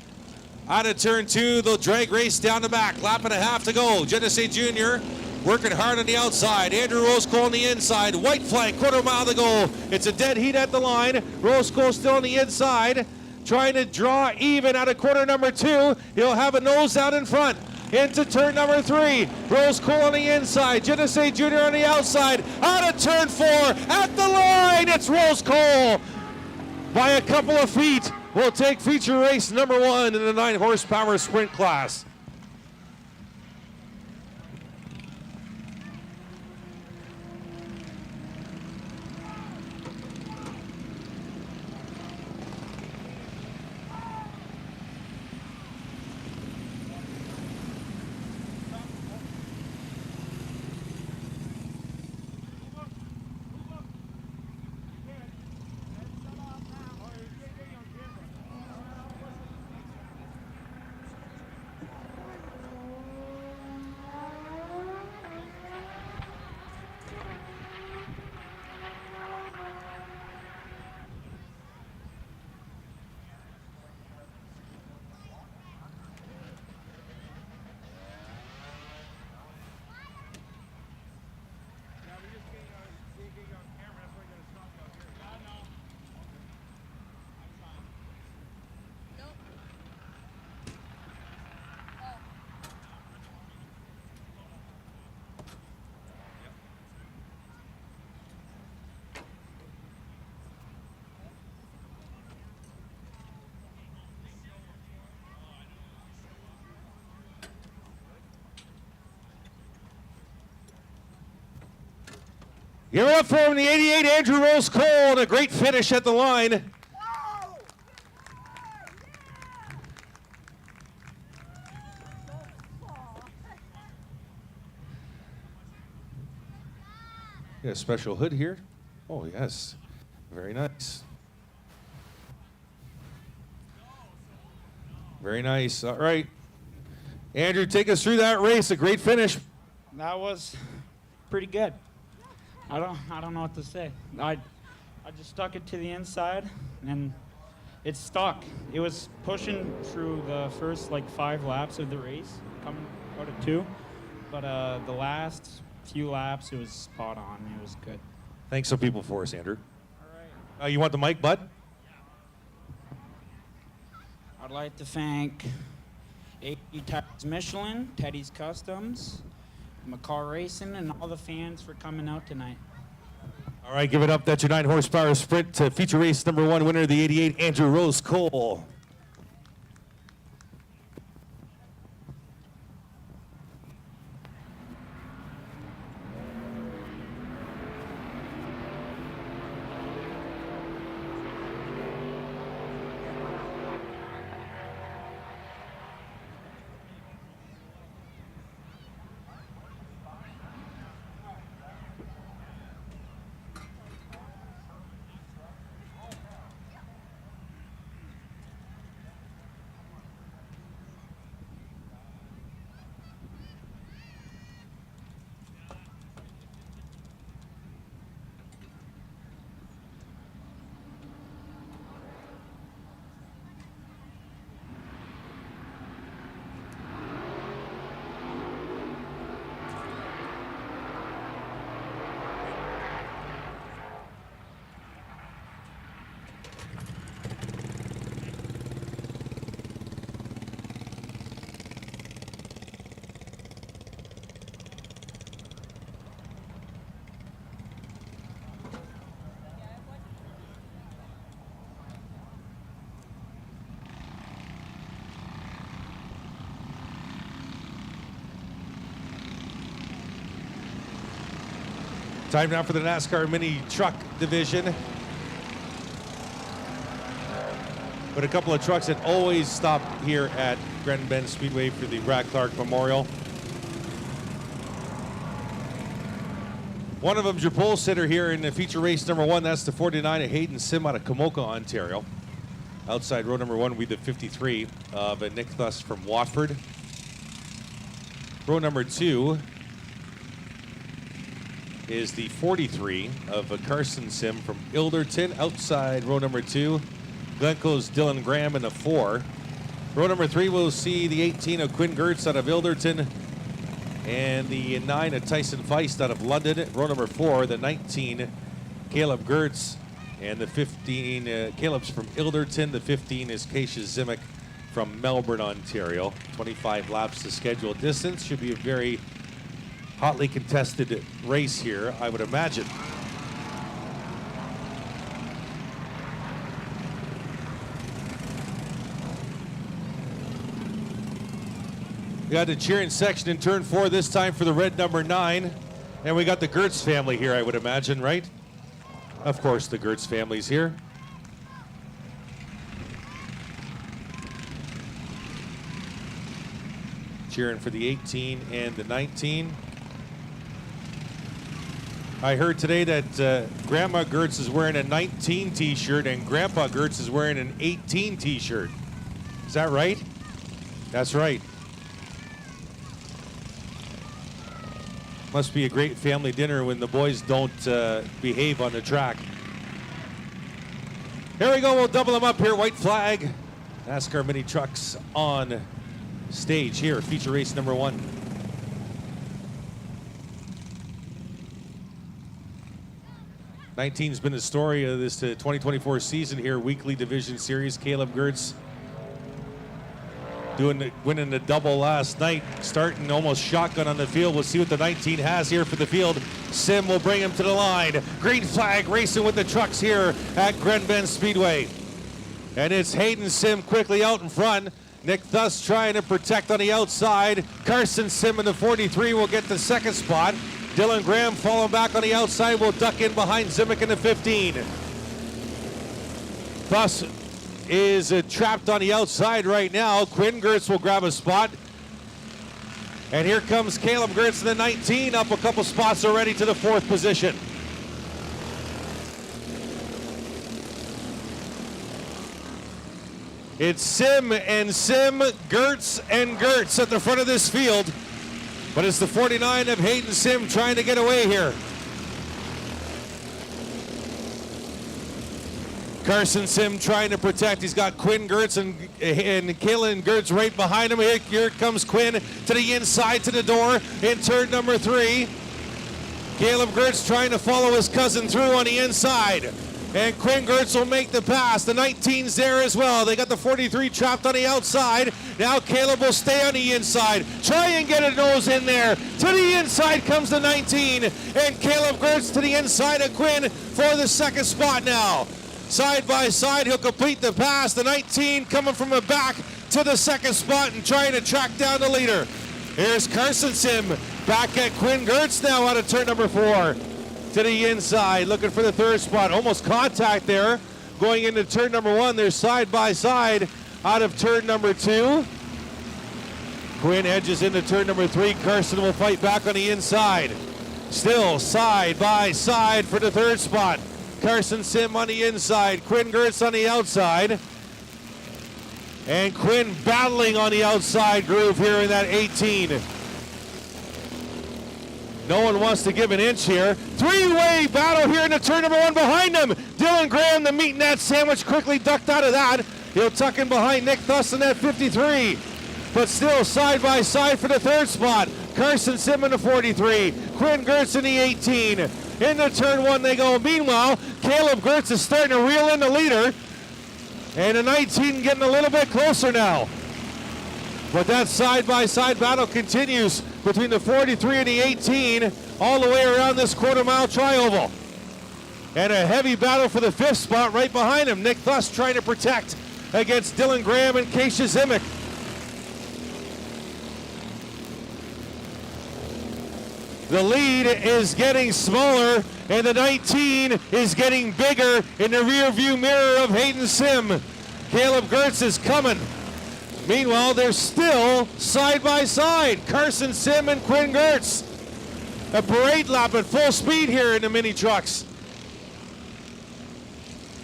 Out of turn 2, they'll drag race down the back. Lap and a half to go. Genesee Jr. working hard on the outside. Andrew Rose Cole on the inside. White flag, quarter mile to go. It's a dead heat at the line. Rose Cole still on the inside. Trying to draw even out of corner number 2. He'll have a nose out in front. Into turn number 3. Rose Cole on the inside. Genesee Jr. on the outside. Out of turn 4. At the line, it's Rose Cole. By a couple of feet, we'll take feature race number 1 in the 9 horsepower sprint class. You're up for him, the 88, Andrew Rose Cole, and a great finish at the line. Got a special hood here. Oh, yes. Very nice. Very nice. All right. Andrew, take us through that race. A great finish. That was pretty good. I don't know what to say. I just stuck it to the inside, and it stuck. It was pushing through the first 5 laps of the race, coming out of 2, but the last few laps it was spot on. It was good. Thanks some people for us, Andrew. All right. You want the mic, bud? I'd like to thank 80 Tires Michelin, Teddy's Customs, McCall Racing, and all the fans for coming out tonight. All right, give it up. That's your 9 horsepower sprint to feature race number 1 winner, the 88, Andrew Rose Cole. Time now for the NASCAR Mini Truck Division. But a couple of trucks that always stop here at Grand Bend Speedway for the Brad Clark Memorial. One of them's your pole sitter here in the feature race number 1. That's the 49 of Hayden Sim out of Komoka, Ontario. Outside row number 1 will be the 53 of Nick Thuss from Watford. Row number 2 is the 43 of Carson Sim from Ilderton. Outside row number 2, Glencoe's Dylan Graham in the 4. Row number 3 will see the 18 of Quinn Gertz out of Ilderton, and the 9 of Tyson Feist out of London. Row number 4, the 19, Caleb Gertz, and the 15, Caleb's from Ilderton. The 15 is Keisha Zimick from Melbourne, Ontario. 25 laps to schedule distance. Should be a very hotly contested race here, I would imagine. We got the cheering section in turn 4 this time for the red number 9. And we got the Gertz family here, I would imagine, right? Of course, the Gertz family's here. Cheering for the 18 and the 19. I heard today that Grandma Gertz is wearing a 19 t-shirt and Grandpa Gertz is wearing an 18 t-shirt. Is that right? That's right. Must be a great family dinner when the boys don't behave on the track. Here we go, we'll double them up here. White flag. NASCAR mini trucks on stage here, feature race number 1. '19's been the story of this 2024 season here, weekly division series. Caleb Gertz winning the double last night, starting almost shotgun on the field. We'll see what the 19 has here for the field. Sim will bring him to the line. Green flag racing with the trucks here at Grand Bend Speedway. And it's Hayden Sim quickly out in front. Nick Thus trying to protect on the outside. Carson Sim in the 43 will get the second spot. Dylan Graham following back on the outside will duck in behind Zimick in the 15. Thus is trapped on the outside right now. Quinn Gertz will grab a spot. And here comes Caleb Gertz in the 19, up a couple spots already to the 4th position. It's Sim and Sim, Gertz and Gertz at the front of this field. But it's the 49 of Hayden Sim trying to get away here. Carson Sim trying to protect. He's got Quinn Gertz and Kaylin Gertz right behind him. Here comes Quinn to the inside to the door in turn number 3. Caleb Gertz trying to follow his cousin through on the inside. And Quinn Gertz will make the pass. The 19's there as well. They got the 43 trapped on the outside. Now Caleb will stay on the inside. Try and get a nose in there. To the inside comes the 19. And Caleb Gertz to the inside of Quinn for the second spot now. Side by side, he'll complete the pass. The 19 coming from the back to the second spot and trying to track down the leader. Here's Carson Sim back at Quinn Gertz now out of turn number 4. To the inside, looking for the third spot. Almost contact there. Going into turn number 1, they're side by side out of turn number 2. Quinn edges into turn number 3. Carson will fight back on the inside. Still side by side for the third spot. Carson Sim on the inside. Quinn Gertz on the outside. And Quinn battling on the outside groove here in that 18. No one wants to give an inch here. Three-way battle here in the turn number 1 behind him. Dylan Graham, the meat and that sandwich, quickly ducked out of that. He'll tuck in behind Nick Thus in that 53. But still side by side for the third spot. Carson Sim in the 43. Quinn Gertz in the 18. Into turn 1 they go. Meanwhile, Caleb Gertz is starting to reel in the leader. And the 19 getting a little bit closer now. But that side-by-side battle continues between the 43 and the 18 all the way around this quarter-mile trioval. And a heavy battle for the 5th spot right behind him. Nick Thus trying to protect against Dylan Graham and Keisha Zimick. The lead is getting smaller, and the 19 is getting bigger in the rear-view mirror of Hayden Sim. Caleb Gertz is coming. Meanwhile, they're still side by side. Carson Sim and Quinn Gertz. A parade lap at full speed here in the mini trucks.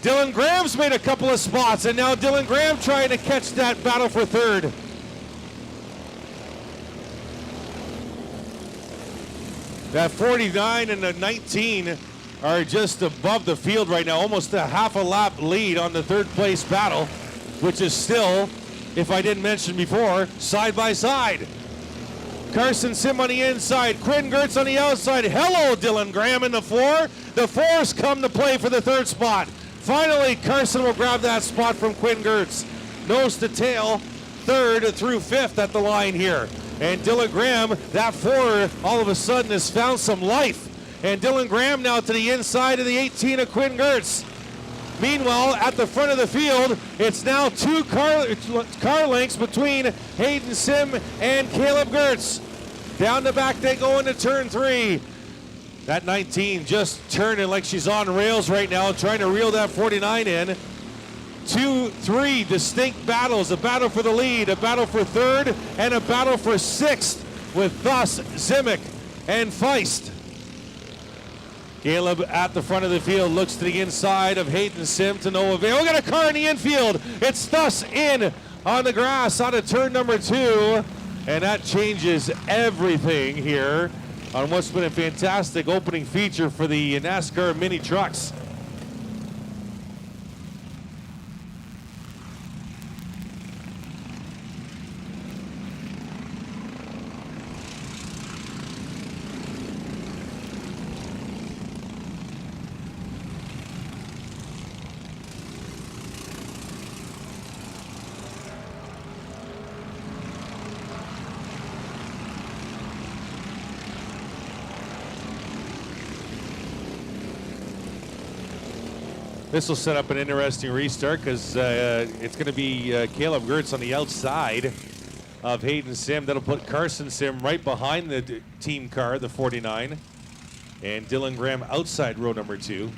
Dylan Graham's made a couple of spots, and now Dylan Graham trying to catch that battle for third. That 49 and the 19 are just above the field right now, almost a half a lap lead on the third place battle, which is still, if I didn't mention before, side by side. Carson Sim on the inside, Quinn Gertz on the outside. Hello, Dylan Graham in the 4. The 4's come to play for the third spot. Finally, Carson will grab that spot from Quinn Gertz. Nose to tail, third through fifth at the line here. And Dylan Graham, that 4 all of a sudden has found some life. And Dylan Graham now to the inside of the 18 of Quinn Gertz. Meanwhile, at the front of the field, it's now 2 car lengths between Hayden Sim and Caleb Gertz. Down the back they go into turn 3. That 19 just turning like she's on rails right now, trying to reel that 49 in. 2-3 distinct battles, a battle for the lead, a battle for third, and a battle for sixth with Thus, Zimick, and Feist. Caleb at the front of the field looks to the inside of Hayden Sim to no avail. We got a car in the infield. It's Thus in on the grass out of turn number 2. And that changes everything here on what's been a fantastic opening feature for the NASCAR mini trucks. This will set up an interesting restart because it's going to be Caleb Gertz on the outside of Hayden Sim. That'll put Carson Sim right behind the team car, the 49, and Dylan Graham outside row number 2.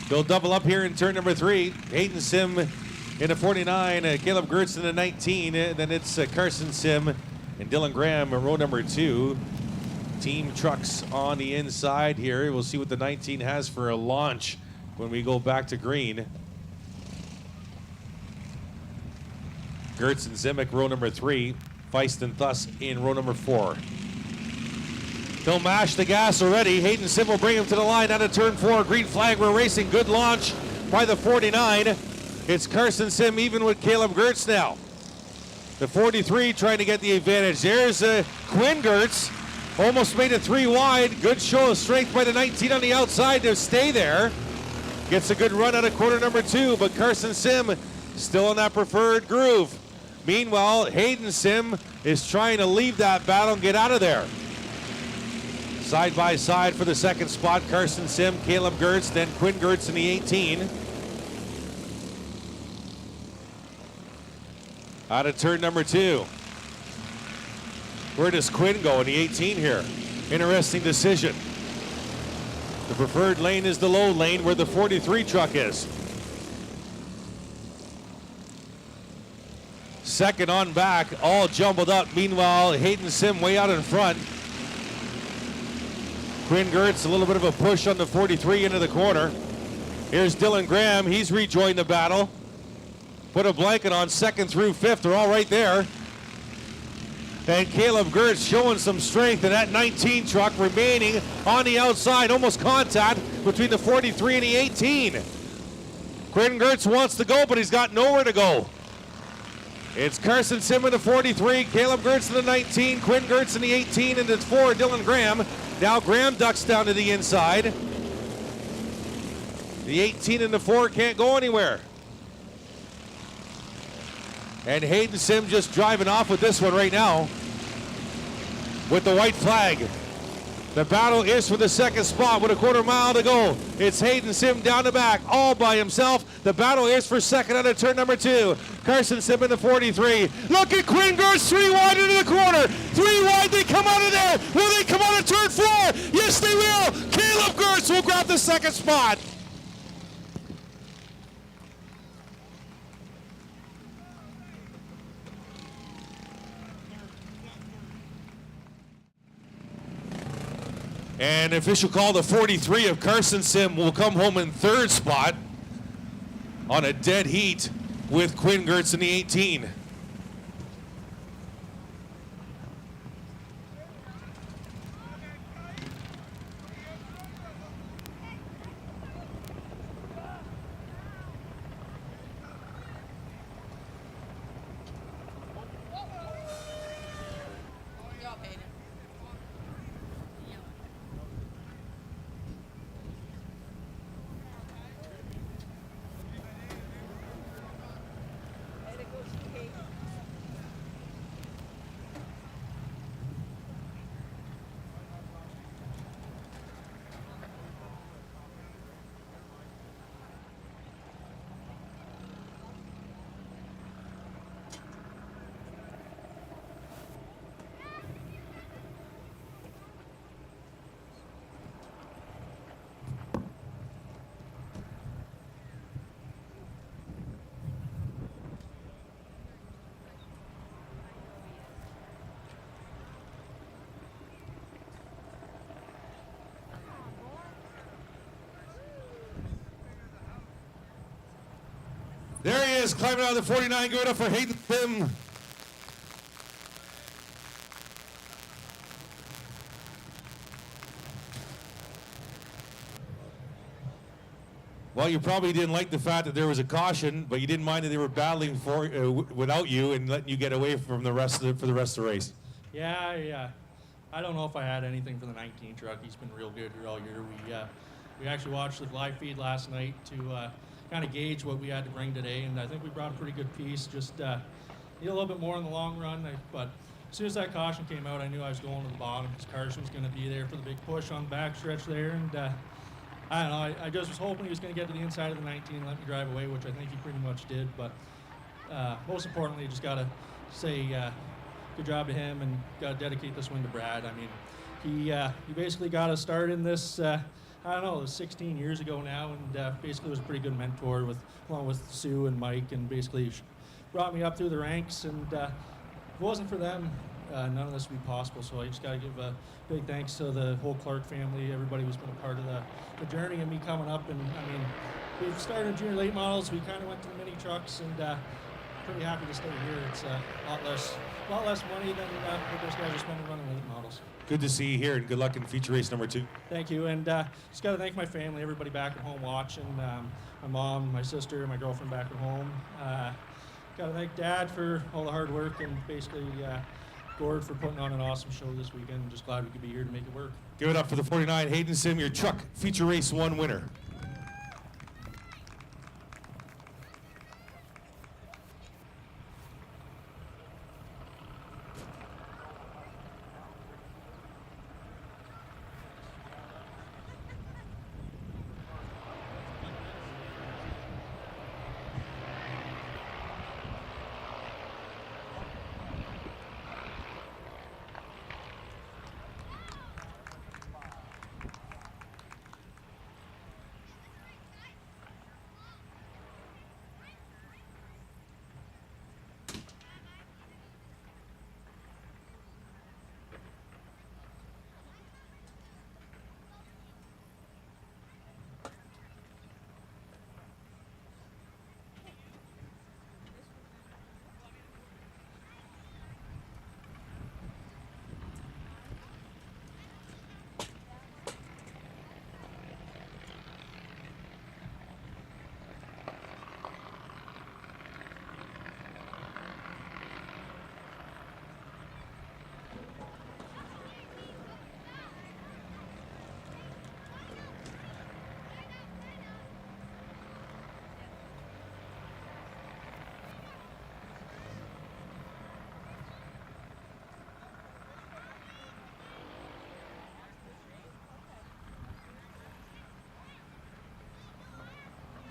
They'll double up here in turn number 3. Hayden Sim in the 49, Caleb Gertz in the 19, and then it's Carson Sim and Dylan Graham in row number 2. Team trucks on the inside here. We'll see what the 19 has for a launch when we go back to green. Gertz and Zimick, row number 3. Feist and Thus in row number 4. They'll mash the gas already. Hayden Sim will bring him to the line out of turn 4. Green flag, we're racing. Good launch by the 49. It's Carson Sim even with Caleb Gertz now. The 43 trying to get the advantage. There's Quinn Gertz. Almost made it 3 wide. Good show of strength by the 19 on the outside to stay there. Gets a good run out of quarter number 2, but Carson Sim still in that preferred groove. Meanwhile, Hayden Sim is trying to leave that battle and get out of there. Side by side for the second spot, Carson Sim, Caleb Gertz, then Quinn Gertz in the 18. Out of turn number 2. Where does Quinn go in the 18 here? Interesting decision. The preferred lane is the low lane where the 43 truck is. Second on back, all jumbled up. Meanwhile, Hayden Sim way out in front. Quinn Gertz, a little bit of a push on the 43 into the corner. Here's Dylan Graham. He's rejoined the battle. Put a blanket on second through fifth. They're all right there. And Caleb Gertz showing some strength in that 19 truck, remaining on the outside. Almost contact between the 43 and the 18. Quinn Gertz wants to go, but he's got nowhere to go. It's Carson Sim in the 43, Caleb Gertz in the 19, Quinn Gertz in the 18, and it's 4, Dylan Graham. Now Graham ducks down to the inside. The 18 and the 4 can't go anywhere. And Hayden Sim just driving off with this one right now with the white flag. The battle is for the second spot with a quarter mile to go. It's Hayden Sim down the back, all by himself. The battle is for second out of turn number 2. Carson Sim in the 43. Look at Quinn Gertz, 3 wide into the corner. 3 wide, they come out of there. Will they come out of turn 4? Yes, they will. Caleb Gertz will grab the second spot. And official call, the 43 of Carson Sim will come home in third spot on a dead heat with Quinn Gertz in the 18. There he is, climbing out of the 49, going up for Hayden Sim. Well, you probably didn't like the fact that there was a caution, but you didn't mind that they were battling for without you and letting you get away from the rest of for the rest of the race. Yeah, I don't know if I had anything for the 19 truck. He's been real good here all year. We actually watched the live feed last night to kind of gauge what we had to bring today, and I think we brought a pretty good piece. Just need a little bit more in the long run, but as soon as that caution came out, I knew I was going to the bottom because Carson was going to be there for the big push on the backstretch there, and I don't know, I just was hoping he was going to get to the inside of the 19 and let me drive away, which I think he pretty much did, but most importantly, just got to say good job to him and got to dedicate this win to Brad. I mean, he basically got us started in this, I don't know, it was 16 years ago now, and basically was a pretty good mentor along with Sue and Mike, and basically brought me up through the ranks, and if it wasn't for them, none of this would be possible. So I just got to give a big thanks to the whole Clark family, everybody who's been a part of the journey and me coming up. And I mean, we've started in junior late models, we kind of went to the mini trucks, and pretty happy to stay here. It's a lot less money than what those guys are spending running late models. Good to see you here, and good luck in feature race number 2. Thank you, and just got to thank my family, everybody back at home watching, my mom, my sister, my girlfriend back at home. Got to thank Dad for all the hard work, and basically Gord for putting on an awesome show this weekend. Just glad we could be here to make it work. Give it up for the 49, Hayden Sim, your truck feature race 1 winner.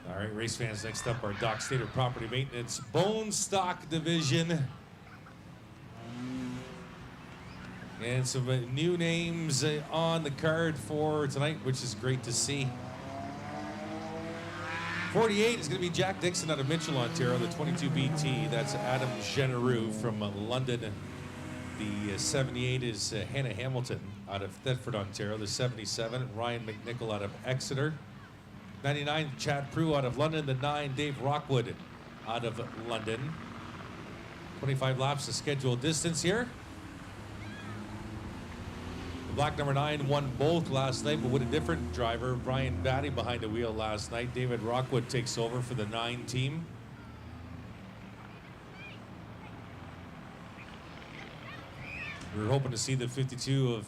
All right, race fans, next up our Dock Stater Property Maintenance Bone Stock Division. And some new names on the card for tonight, which is great to see. 48 is going to be Jack Dixon out of Mitchell, Ontario, the 22 BT. That's Adam Genereux from London. The 78 is Hannah Hamilton out of Thetford, Ontario. The 77, Ryan McNichol out of Exeter. 99, Chad Prue out of London. The 9, Dave Rockwood out of London. 25 laps of scheduled distance here. The black number 9 won both last night, but with a different driver. Brian Batty behind the wheel last night. David Rockwood takes over for the 9 team. We were hoping to see the 52 of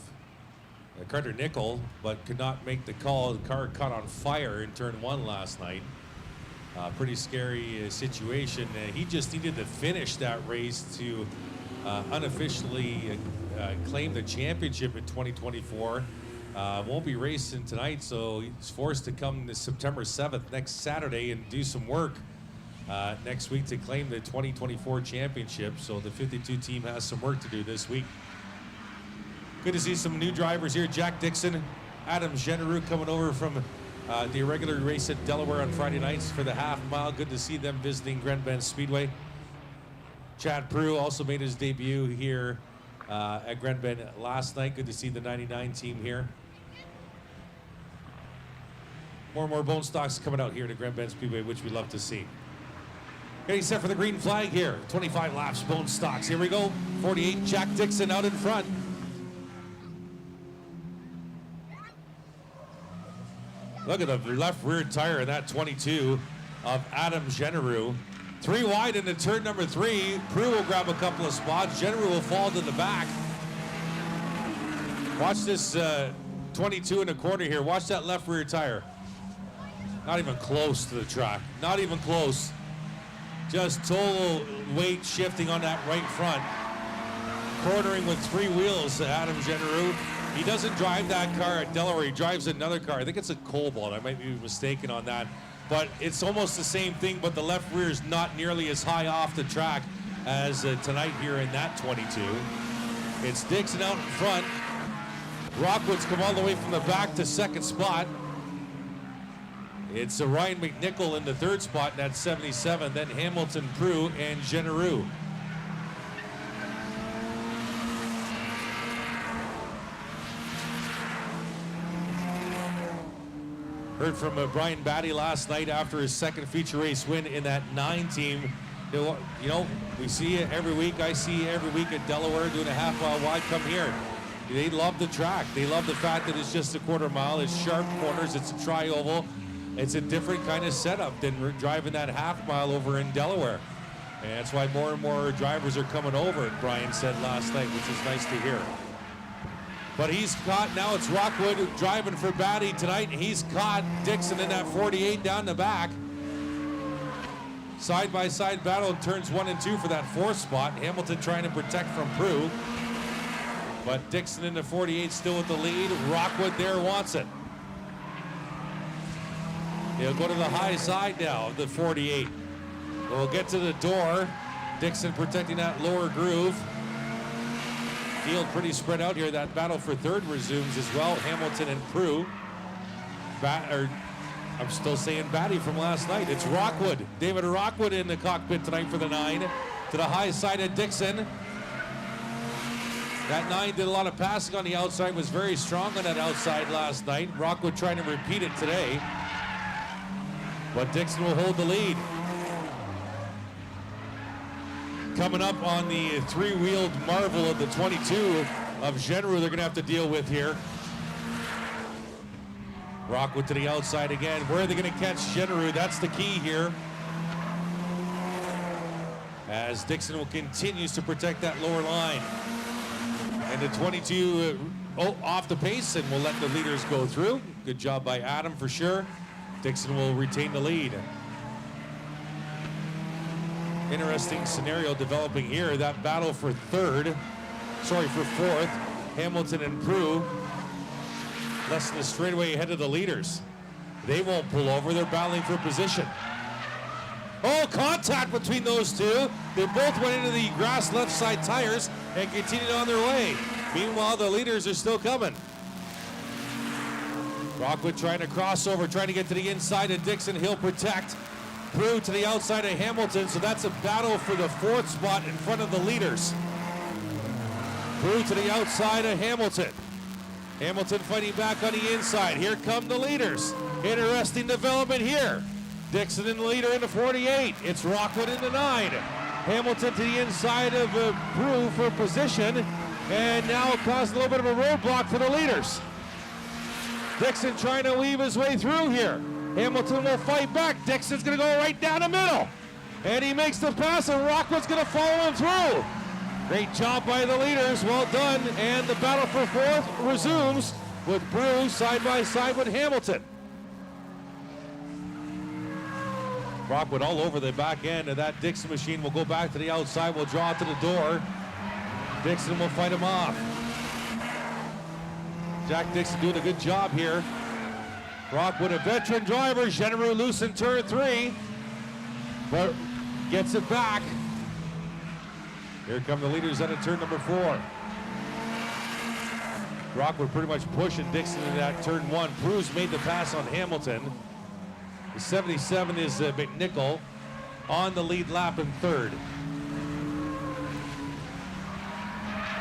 Carter Nickel, but could not make the call. The car caught on fire in turn 1 last night. Pretty scary situation. He just needed to finish that race to unofficially claim the championship in 2024. Won't be racing tonight, so he's forced to come this September 7th, next Saturday, and do some work next week to claim the 2024 championship. So the 52 team has some work to do this week. Good to see some new drivers here. Jack Dixon, Adam Genereux coming over from the irregular race at Delaware on Friday nights for the half mile. Good to see them visiting Grand Bend Speedway. Chad Prue also made his debut here at Grand Bend last night. Good to see the 99 team here. More and more bone stocks coming out here to Grand Bend Speedway, which we love to see. Getting set for the green flag here. 25 laps, bone stocks. Here we go. 48, Jack Dixon out in front. Look at the left rear tire in that 22 of Adam Genereux. 3 wide into turn number 3. Prue will grab a couple of spots. Genereux will fall to the back. Watch this 22 and a quarter here. Watch that left rear tire. Not even close to the track. Not even close. Just total weight shifting on that right front. Cornering with 3 wheels, Adam Genereux. He doesn't drive that car at Delaware. He drives another car. I think it's a Cobalt. I might be mistaken on that. But it's almost the same thing, but the left rear is not nearly as high off the track as tonight here in that 22. It's Dixon out in front. Rockwood's come all the way from the back to second spot. It's Ryan McNichol in the third spot in that 77. Then Hamilton, Prue, and Genereux. Heard from Brian Batty last night after his second feature race win in that 9 team. You know, we see it every week. I see every week at Delaware doing a half mile wide. Come here. They love the track. They love the fact that it's just a quarter mile. It's sharp corners. It's a tri-oval. It's a different kind of setup than driving that half mile over in Delaware. And that's why more and more drivers are coming over, Brian said last night, which is nice to hear. But he's caught, now it's Rockwood driving for Batty tonight. He's caught Dixon in that 48 down the back. Side-by-side battle in turns 1 and 2 for that 4th spot. Hamilton trying to protect from Prue. But Dixon in the 48 still with the lead. Rockwood there wants it. He'll go to the high side now of the 48. We'll get to the door. Dixon protecting that lower groove. Field pretty spread out here. That battle for third resumes as well. Hamilton and Prue. I'm still saying Batty from last night. It's Rockwood. David Rockwood in the cockpit tonight for the 9. To the high side of Dixon. That 9 did a lot of passing on the outside. Was very strong on that outside last night. Rockwood trying to repeat it today. But Dixon will hold the lead. Coming up on the 3-wheeled marvel of the 22 of Genereux they're going to have to deal with here. Rockwood to the outside again. Where are they going to catch Genereux? That's the key here. As Dixon will continues to protect that lower line. And the 22 off the pace and will let the leaders go through. Good job by Adam for sure. Dixon will retain the lead. Interesting scenario developing here. That battle for fourth. Hamilton and Prue less than a straightaway ahead of the leaders. They won't pull over. They're battling for position. Oh, contact between those two. They both went into the grass left side tires and continued on their way. Meanwhile, the leaders are still coming. Rockwood trying to cross over, trying to get to the inside of Dixon. He'll protect. Prue to the outside of Hamilton, so that's a battle for the 4th spot in front of the leaders. Through to the outside of Hamilton. Hamilton fighting back on the inside. Here come the leaders. Interesting development here. Dixon in the leader in the 48. It's Rockwood in the 9. Hamilton to the inside of Brew for position. And now causing a little bit of a roadblock for the leaders. Dixon trying to weave his way through here. Hamilton will fight back. Dixon's going to go right down the middle. And he makes the pass, and Rockwood's going to follow him through. Great job by the leaders. Well done. And the battle for fourth resumes with Brew side by side with Hamilton. Rockwood all over the back end of that Dixon machine. Will go back to the outside. Will draw to the door. Dixon will fight him off. Jack Dixon doing a good job here. Rockwood, a veteran driver. Genereux loose in turn 3. But gets it back. Here come the leaders out of turn number 4. Rockwood pretty much pushing Dixon into that turn 1. Bruce made the pass on Hamilton. The 77 is McNichol on the lead lap in third.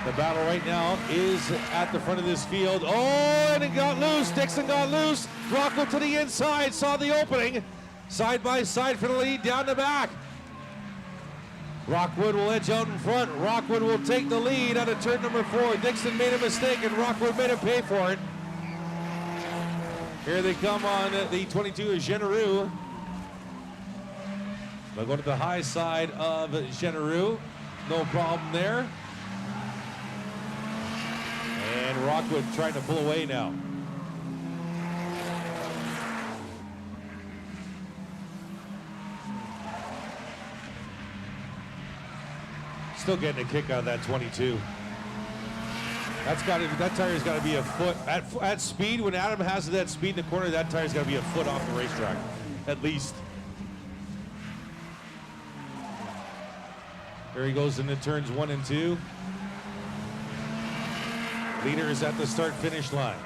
The battle right now is at the front of this field. Oh, and it got loose. Dixon got loose. Rockwood to the inside, saw the opening. Side by side for the lead, down the back. Rockwood will edge out in front. Rockwood will take the lead out of turn number 4. Dixon made a mistake, and Rockwood made him pay for it. Here they come on the 22 of Genereux. They'll go to the high side of Genereux. No problem there. And Rockwood trying to pull away now. Still getting a kick out of that 22. That tire's got to be a foot at speed. When Adam has that speed in the corner, that tire's got to be a foot off the racetrack, at least. There he goes into turns 1 and 2. Leader is at the start-finish line.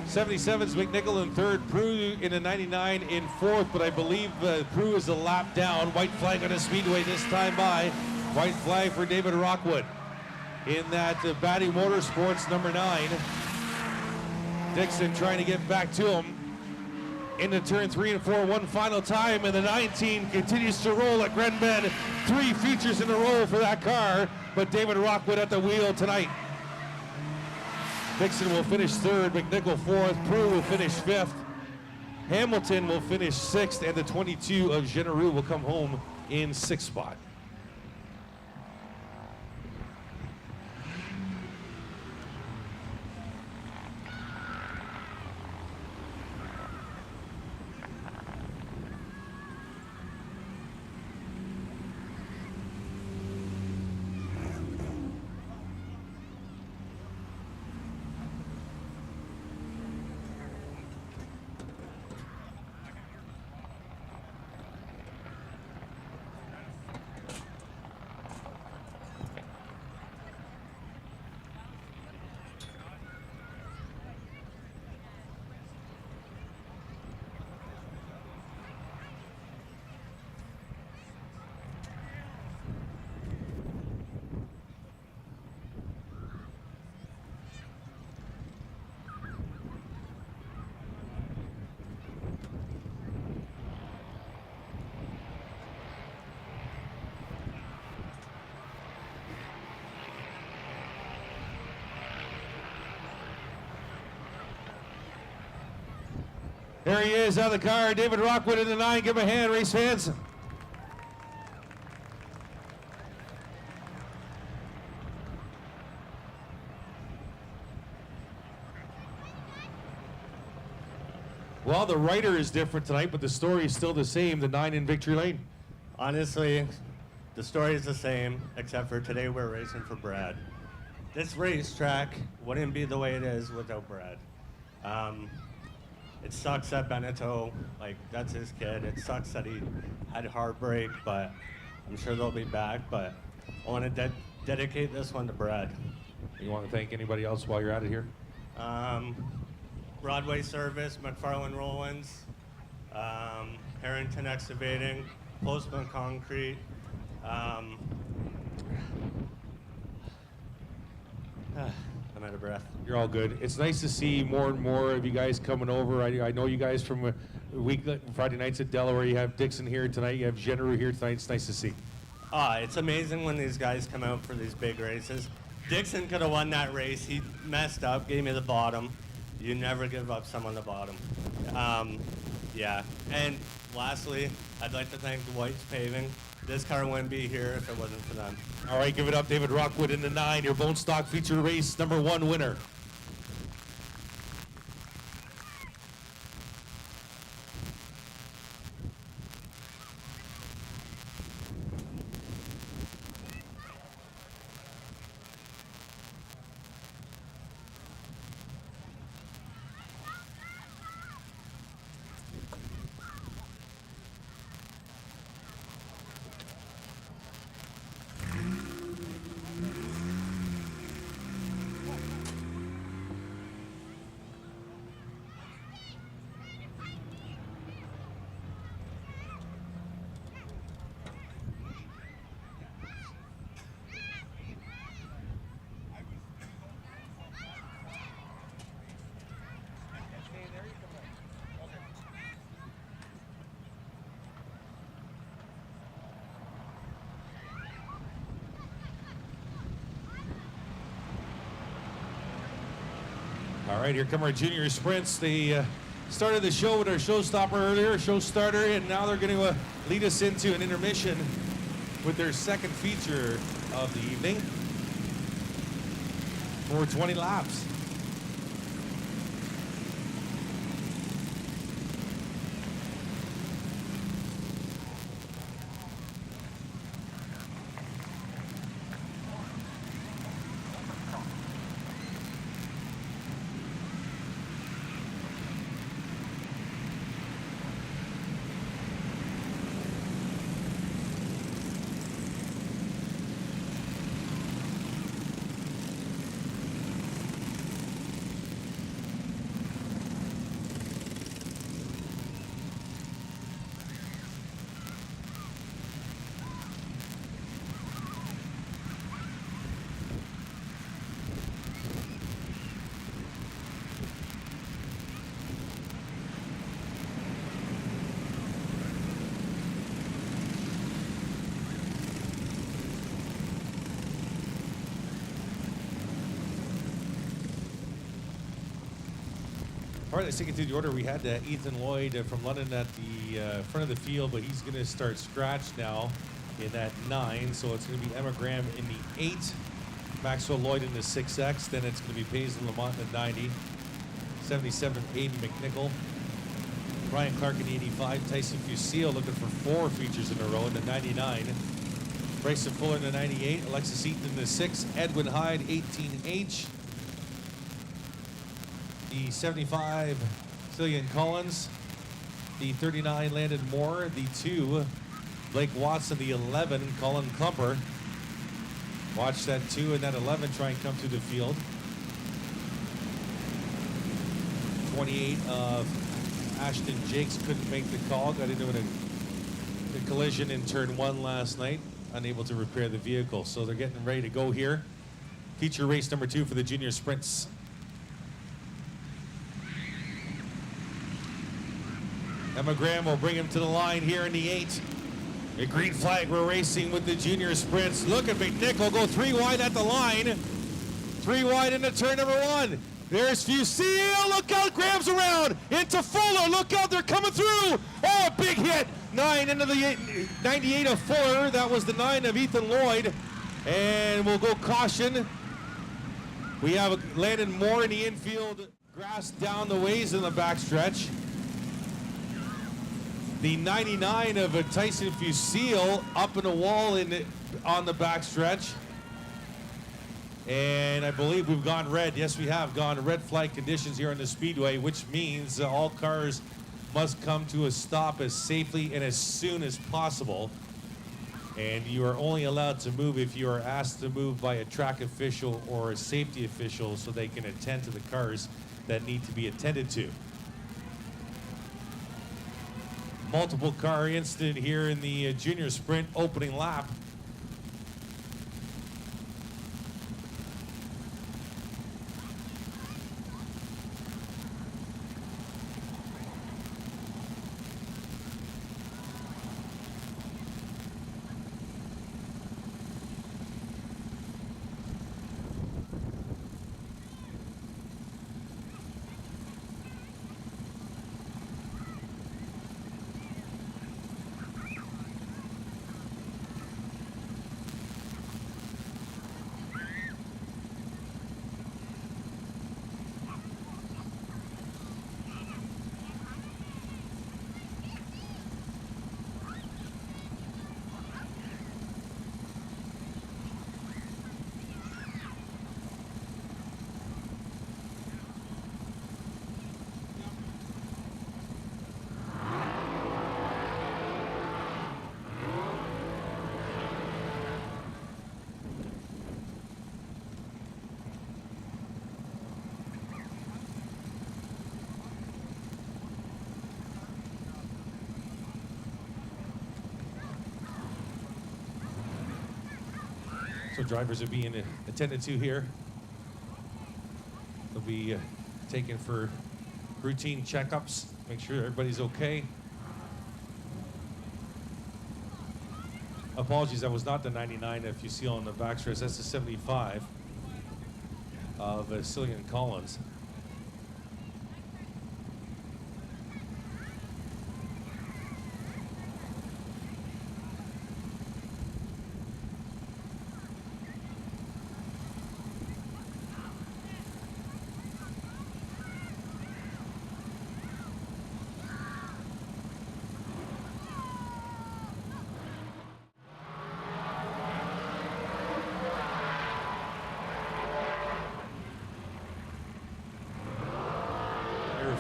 77's McNichol in third, Prue in a 99 in fourth, but I believe Prue is a lap down. White flag on a speedway this time by. White flag for David Rockwood in that Batty Motorsports number 9. Dixon trying to get back to him into turn 3 and 4 one final time, and the 19 continues to roll at Grand Bend. 3 features in a row for that car, but David Rockwood at the wheel tonight. Dixon will finish third, McNichol fourth, Prue will finish fifth, Hamilton will finish sixth, and the 22 of Genereux will come home in sixth spot. There he is out of the car, David Rockwood in the 9. Give him a hand, race fans. Well, the writer is different tonight, but the story is still the same, the 9 in victory lane. Honestly, the story is the same, except for today we're racing for Brad. This racetrack wouldn't be the way it is without Brad. It sucks that Beneteau, like, that's his kid. It sucks that he had heartbreak, but I'm sure they'll be back. But I want to dedicate this one to Brad. You want to thank anybody else while you're at it here? Broadway Service, McFarland Rollins, Harrington Excavating, Postman Concrete. I'm out of breath. You're all good. It's nice to see more and more of you guys coming over. I know you guys from a week Friday nights at Delaware. You have Dixon here tonight. You have General here tonight. It's nice to see. It's amazing when these guys come out for these big races. Dixon could have won that race. He messed up, gave me the bottom. You never give up someone the bottom. Yeah. And lastly, I'd like to thank the White's Paving. This car wouldn't be here if it wasn't for them. All right, give it up, David Rockwood in the 9, your Bone Stock Feature Race #1 winner. All right, here come our junior sprints. They started the show with our showstopper earlier, show starter, and now they're going to lead us into an intermission with their second feature of the evening for 20 laps. All right, let's take it through the order. We had Ethan Lloyd from London at the front of the field, but he's going to start scratch now in that 9. So it's going to be Emma Graham in the 8, Maxwell Lloyd in the 6X. Then it's going to be Paisley Lamont in the 90, 77 Aiden McNichol, Brian Clark in the 85, Tyson Fusil looking for 4 features in a row in the 99, Bryson Fuller in the 98, Alexis Eaton in the 6, Edwin Hyde 18H. The 75, Cillian Collins. The 39, Landon Moore. The 2, Blake Watson. The 11, Colin Klumper. Watch that 2 and that 11 try and come through the field. 28 of Ashton Jakes couldn't make the call. Got into a collision in turn 1 last night. Unable to repair the vehicle. So they're getting ready to go here. Feature race number 2 for the junior sprints. Emma Graham will bring him to the line here in the 8. A green flag, we're racing with the junior sprints. Look at McNichol go 3 wide at the line. 3 wide into turn number 1. There's Fusil, look out, Graham's around. Into Fuller, look out, they're coming through. Oh, a big hit. 9 into the 98 of Fuller. That was the 9 of Ethan Lloyd. And we'll go caution. We have Landon Moore in the infield. Grass down the ways in the backstretch. The 99 of Tyson Fusil up in a wall on the backstretch. And I believe we've gone red. Yes, we have gone red flag conditions here on the Speedway, which means all cars must come to a stop as safely and as soon as possible. And you are only allowed to move if you are asked to move by a track official or a safety official so they can attend to the cars that need to be attended to. multiple car incident here in the junior sprint opening lap. So drivers are being attended to here. They'll be taken for routine checkups, make sure everybody's okay. Apologies, that was not the 99 if you see on the back stretch. That's the 75 of Cillian Collins.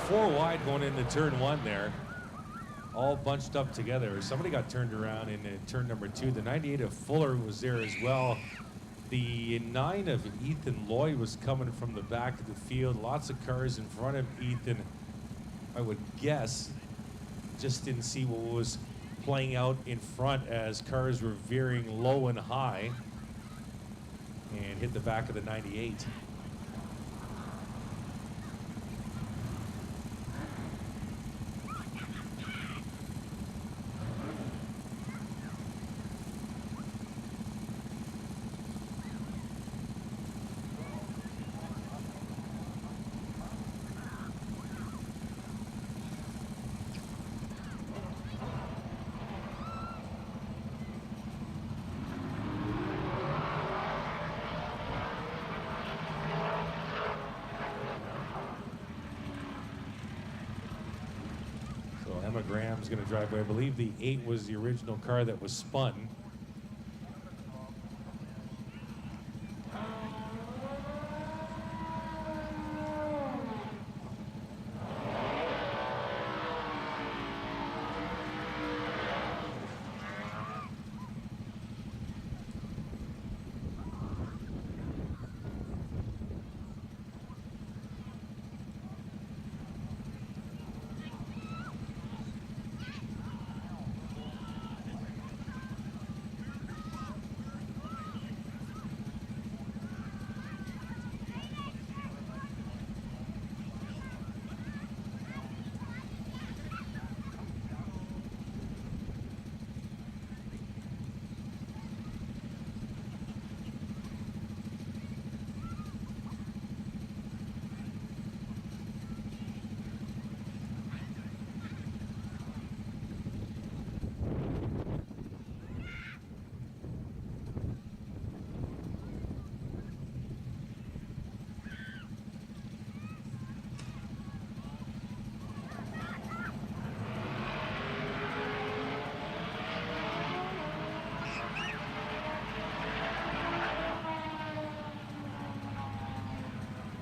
Four wide going into turn one there, all bunched up together. Somebody got turned around in turn number 2. The 98 of Fuller was there as well. The 9 of Ethan Lloyd was coming from the back of the field. Lots of cars in front of Ethan. I would guess just didn't see what was playing out in front as cars were veering low and high and hit the back of the 98. Emma Graham's going to drive by. I believe the 8 was the original car that was spun.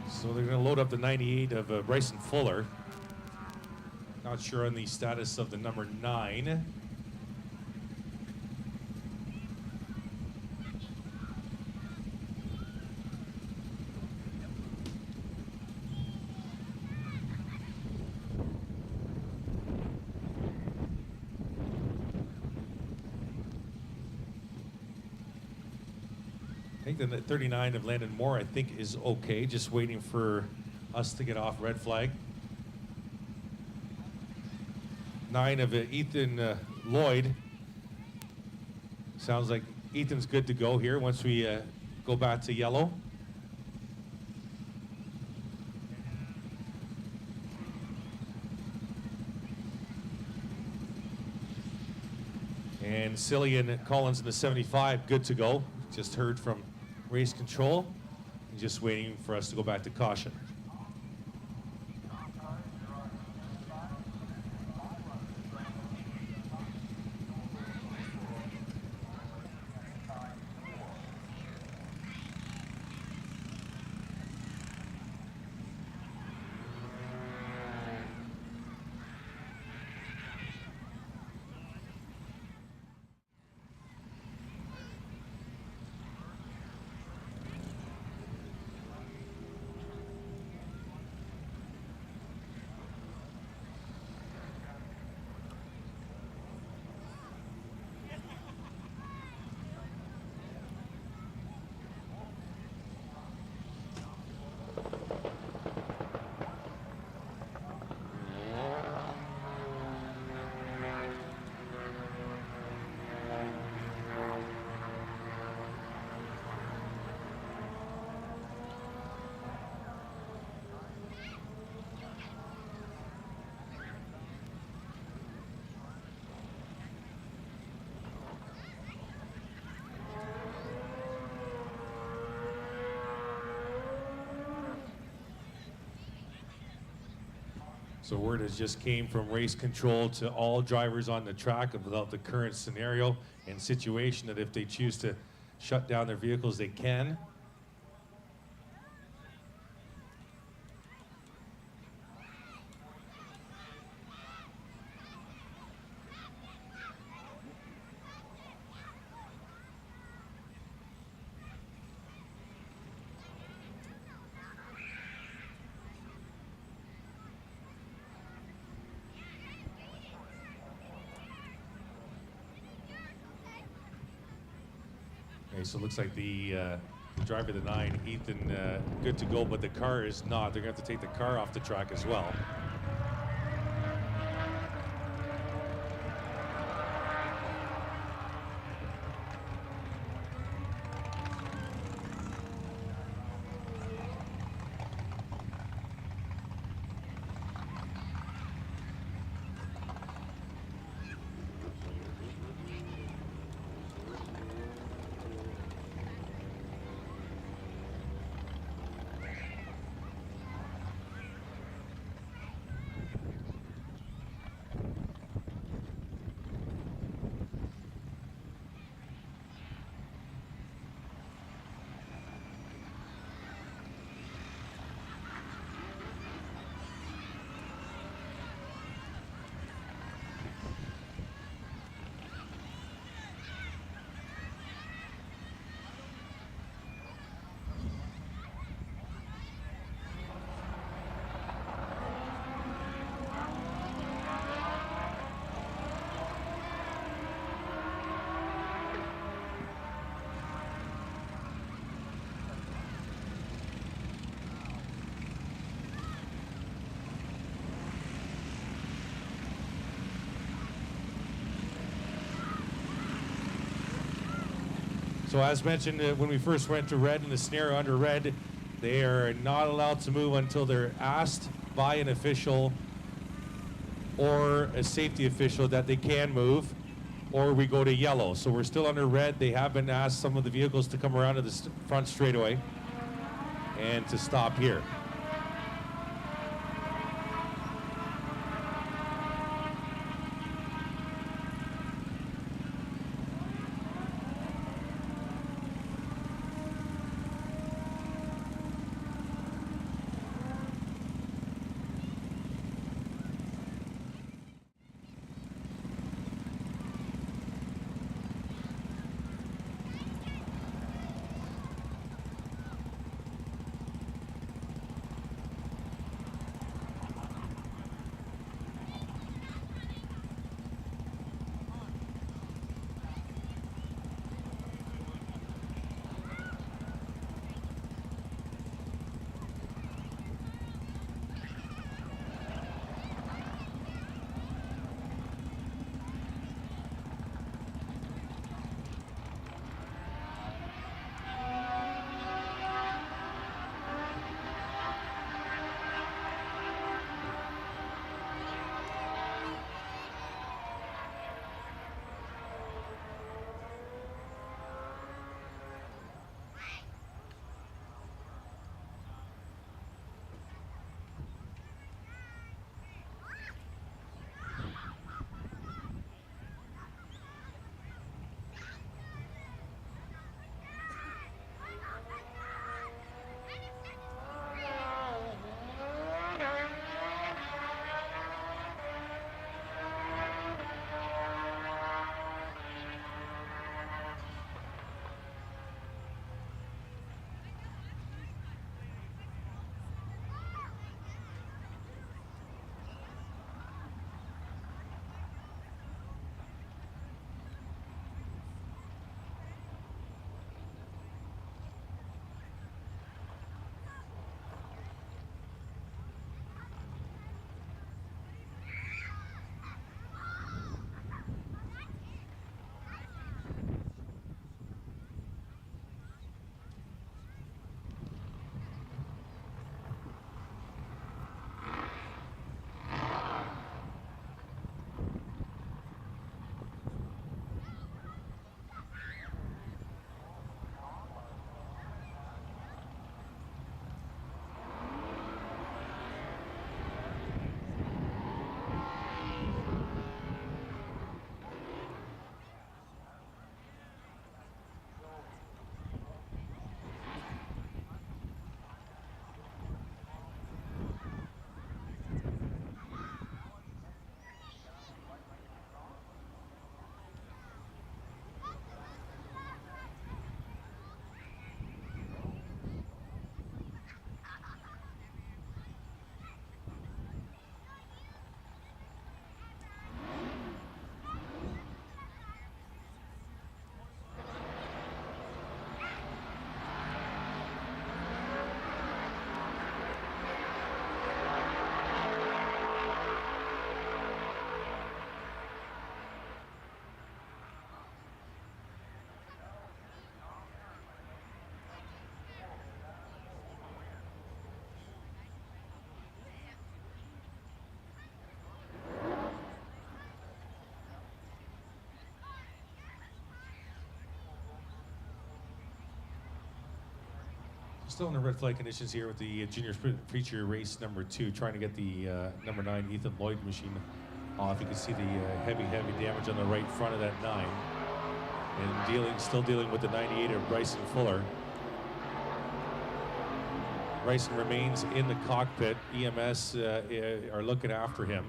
So they're going to load up the 98 of Bryson Fuller. Not sure on the status of the number 9. think the 39 of Landon Moore, I think, is okay. Just waiting for us to get off red flag. 9 of Ethan Lloyd. Sounds like Ethan's good to go here once we go back to yellow. And Cillian Collins in the 75, good to go. Just heard from race control. And just waiting for us to go back to caution. So word has just came from race control to all drivers on the track about the current scenario and situation that if they choose to shut down their vehicles, they can. Okay, so it looks like the driver of the 9, Ethan, good to go, but the car is not. They're going to have to take the car off the track as well. So as mentioned, when we first went to red in the scenario under red, they are not allowed to move until they're asked by an official or a safety official that they can move, or we go to yellow. So we're still under red. They have been asked, some of the vehicles, to come around to the front straightaway and to stop here. Still in the red flag conditions here with the junior feature race number 2, trying to get the number 9 Ethan Lloyd machine off. You can see the heavy damage on the right front of that 9. And still dealing with the 98 of Bryson Fuller. Bryson remains in the cockpit. EMS are looking after him.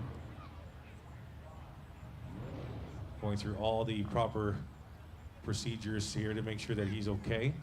Going through all the proper procedures here to make sure that he's okay.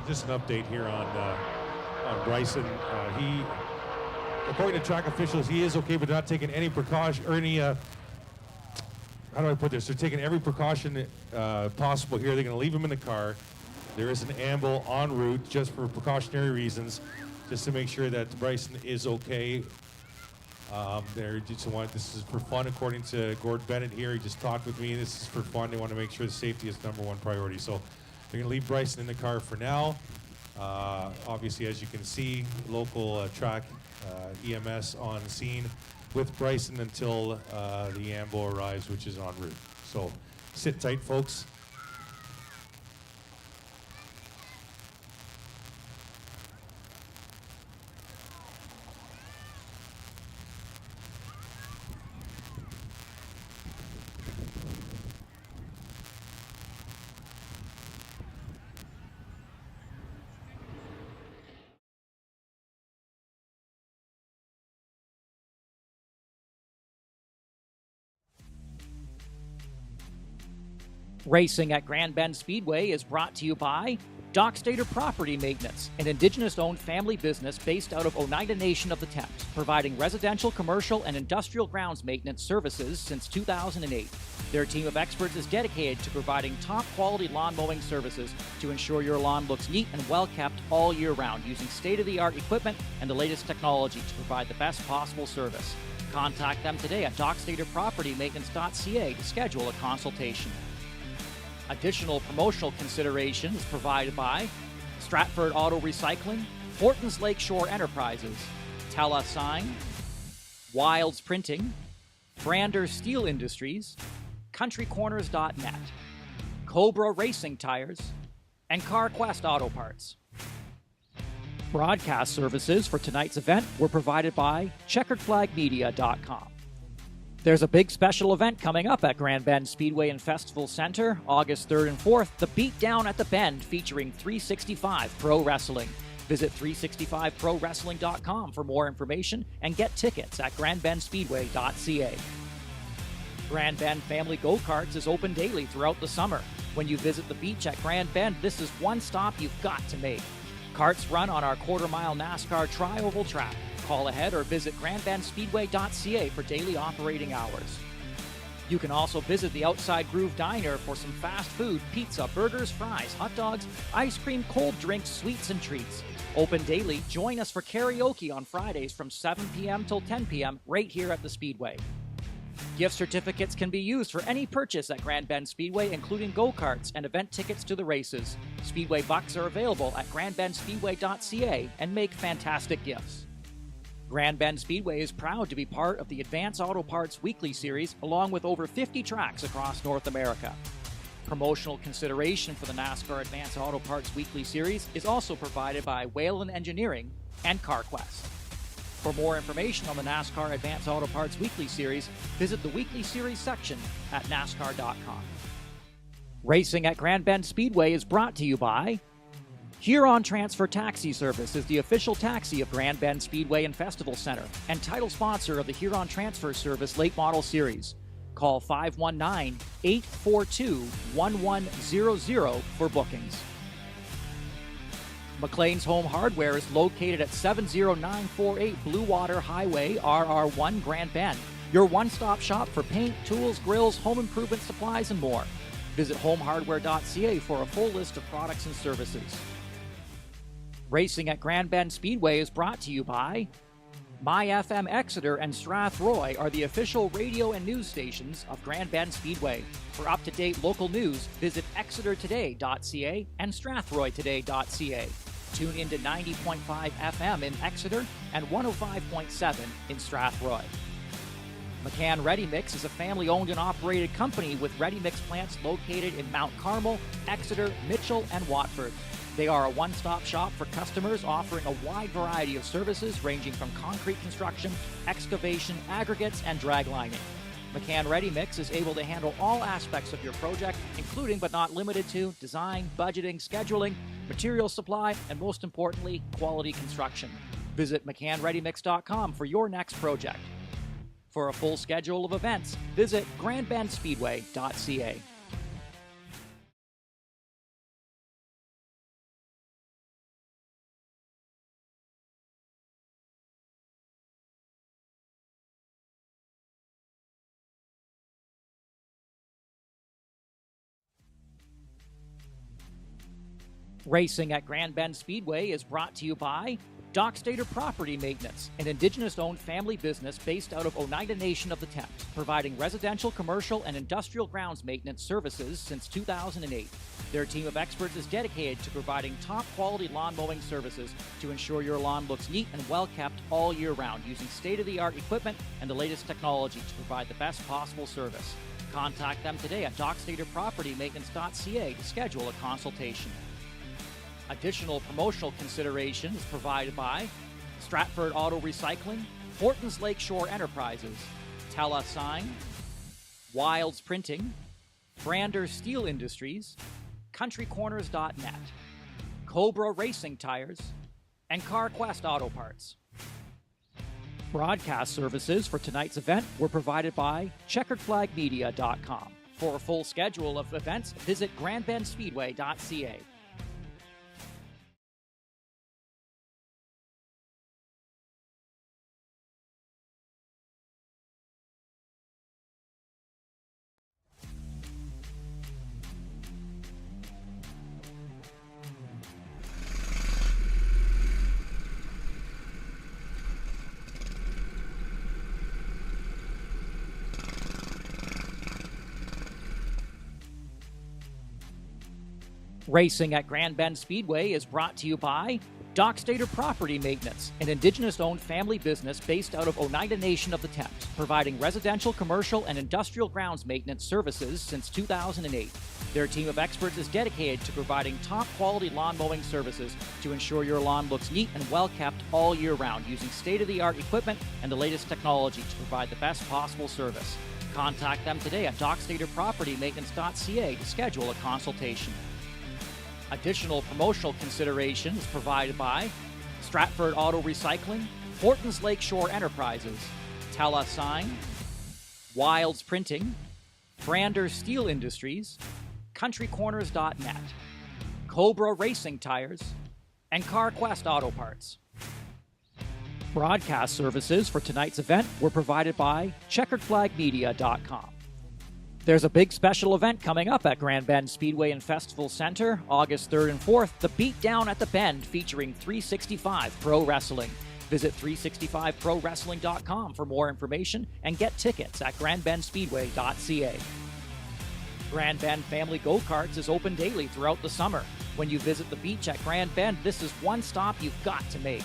Just an update here on Bryson. He, according to track officials, he is okay, but not taking any precaution or any. How do I put this? They're taking every precaution possible here. They're going to leave him in the car. There is an amble en route just for precautionary reasons, just to make sure that Bryson is okay. This is for fun, according to Gord Bennett here. He just talked with me. This is for fun. They want to make sure the safety is #1 priority. So they're going to leave Bryson in the car for now. Obviously, as you can see, local track EMS on scene with Bryson until the ambo arrives, which is en route. So sit tight, folks. Racing at Grand Bend Speedway is brought to you by Dock Stater Property Maintenance, an Indigenous-owned family business based out of Oneida Nation of the Thames, providing residential, commercial, and industrial grounds maintenance services since 2008. Their team of experts is dedicated to providing top-quality lawn mowing services to ensure your lawn looks neat and well-kept all year round, using state-of-the-art equipment and the latest technology to provide the best possible service. Contact them today at dockstaterpropertymaintenance.ca to schedule a consultation. Additional promotional consideration is provided by Stratford Auto Recycling, Hortons Lakeshore Enterprises, Tella Sign, Wilds Printing, Brander Steel Industries, CountryCorners.net, Cobra Racing Tires, and CarQuest Auto Parts. Broadcast services for tonight's event were provided by CheckeredFlagMedia.com. There's a big special event coming up at Grand Bend Speedway and Festival Center, August 3rd and 4th, the Beatdown at the Bend, featuring 365 Pro Wrestling. Visit 365ProWrestling.com for more information and get tickets at GrandBendSpeedway.ca. Grand Bend Family Go-Karts is open daily throughout the summer. When you visit the beach at Grand Bend, this is one stop you've got to make. Karts run on our quarter-mile NASCAR tri-oval track. Call ahead or visit GrandBendSpeedway.ca for daily operating hours. You can also visit the Outside Groove Diner for some fast food, pizza, burgers, fries, hot dogs, ice cream, cold drinks, sweets, and treats. Open daily, join us for karaoke on Fridays from 7 p.m. till 10 p.m. right here at the Speedway. Gift certificates can be used for any purchase at Grand Bend Speedway, including go-karts and event tickets to the races. Speedway bucks are available at GrandBendSpeedway.ca and make fantastic gifts. Grand Bend Speedway is proud to be part of the Advance Auto Parts Weekly Series, along with over 50 tracks across North America. Promotional consideration for the NASCAR Advance Auto Parts Weekly Series is also provided by Whalen Engineering and CarQuest. For more information on the NASCAR Advance Auto Parts Weekly Series, visit the Weekly Series section at NASCAR.com. Racing at Grand Bend Speedway is brought to you by Huron Transfer Taxi Service is the official taxi of Grand Bend Speedway and Festival Center and title sponsor of the Huron Transfer Service Late Model Series. Call 519-842-1100 for bookings. McLean's Home Hardware is located at 70948 Blue Water Highway, RR1, Grand Bend. Your one-stop shop for paint, tools, grills, home improvement supplies, and more. Visit homehardware.ca for a full list of products and services. Racing at Grand Bend Speedway is brought to you by MyFM Exeter and Strathroy are the official radio and news stations of Grand Bend Speedway. For up-to-date local news, visit exetertoday.ca and strathroytoday.ca. Tune into 90.5 FM in Exeter and 105.7 in Strathroy. McCann Ready Mix is a family-owned and operated company with ready mix plants located in Mount Carmel, Exeter, Mitchell, and Watford. They are a one-stop shop for customers offering a wide variety of services ranging from concrete construction, excavation, aggregates, and drag lining. McCann Ready Mix is able to handle all aspects of your project, including but not limited to design, budgeting, scheduling, material supply, and most importantly, quality construction. Visit McCannReadyMix.com for your next project. For a full schedule of events, visit GrandBendSpeedway.ca. Racing at Grand Bend Speedway is brought to you by Dock Stater Property Maintenance, an Indigenous-owned family business based out of Oneida Nation of the Thames, providing residential, commercial, and industrial grounds maintenance services since 2008. Their team of experts is dedicated to providing top-quality lawn mowing services to ensure your lawn looks neat and well-kept all year round, using state-of-the-art equipment and the latest technology to provide the best possible service. Contact them today at dockstaterpropertymaintenance.ca to schedule a consultation. Additional promotional considerations provided by Stratford Auto Recycling, Hortons Lakeshore Enterprises, Tella Sign, Wilds Printing, Brander Steel Industries, CountryCorners.net, Cobra Racing Tires, and CarQuest Auto Parts. Broadcast services for tonight's event were provided by CheckeredFlagMedia.com. For a full schedule of events, visit GrandBendSpeedway.ca. Racing at Grand Bend Speedway is brought to you by Dock Stater Property Maintenance, an Indigenous-owned family business based out of Oneida Nation of the Thames, providing residential, commercial, and industrial grounds maintenance services since 2008. Their team of experts is dedicated to providing top-quality lawn mowing services to ensure your lawn looks neat and well-kept all year round, using state-of-the-art equipment and the latest technology to provide the best possible service. Contact them today at dockstaterpropertymaintenance.ca to schedule a consultation. Additional promotional considerations provided by Stratford Auto Recycling, Hortons Lakeshore Enterprises, Tella Sign, Wilds Printing, Brander Steel Industries, CountryCorners.net, Cobra Racing Tires, and CarQuest Auto Parts. Broadcast services for tonight's event were provided by CheckeredFlagMedia.com. There's a big special event coming up at Grand Bend Speedway and Festival Center, August 3rd and 4th, the Beatdown at the Bend, featuring 365 Pro Wrestling. Visit 365ProWrestling.com for more information and get tickets at GrandBendSpeedway.ca. Grand Bend Family Go-Karts is open daily throughout the summer. When you visit the beach at Grand Bend, this is one stop you've got to make.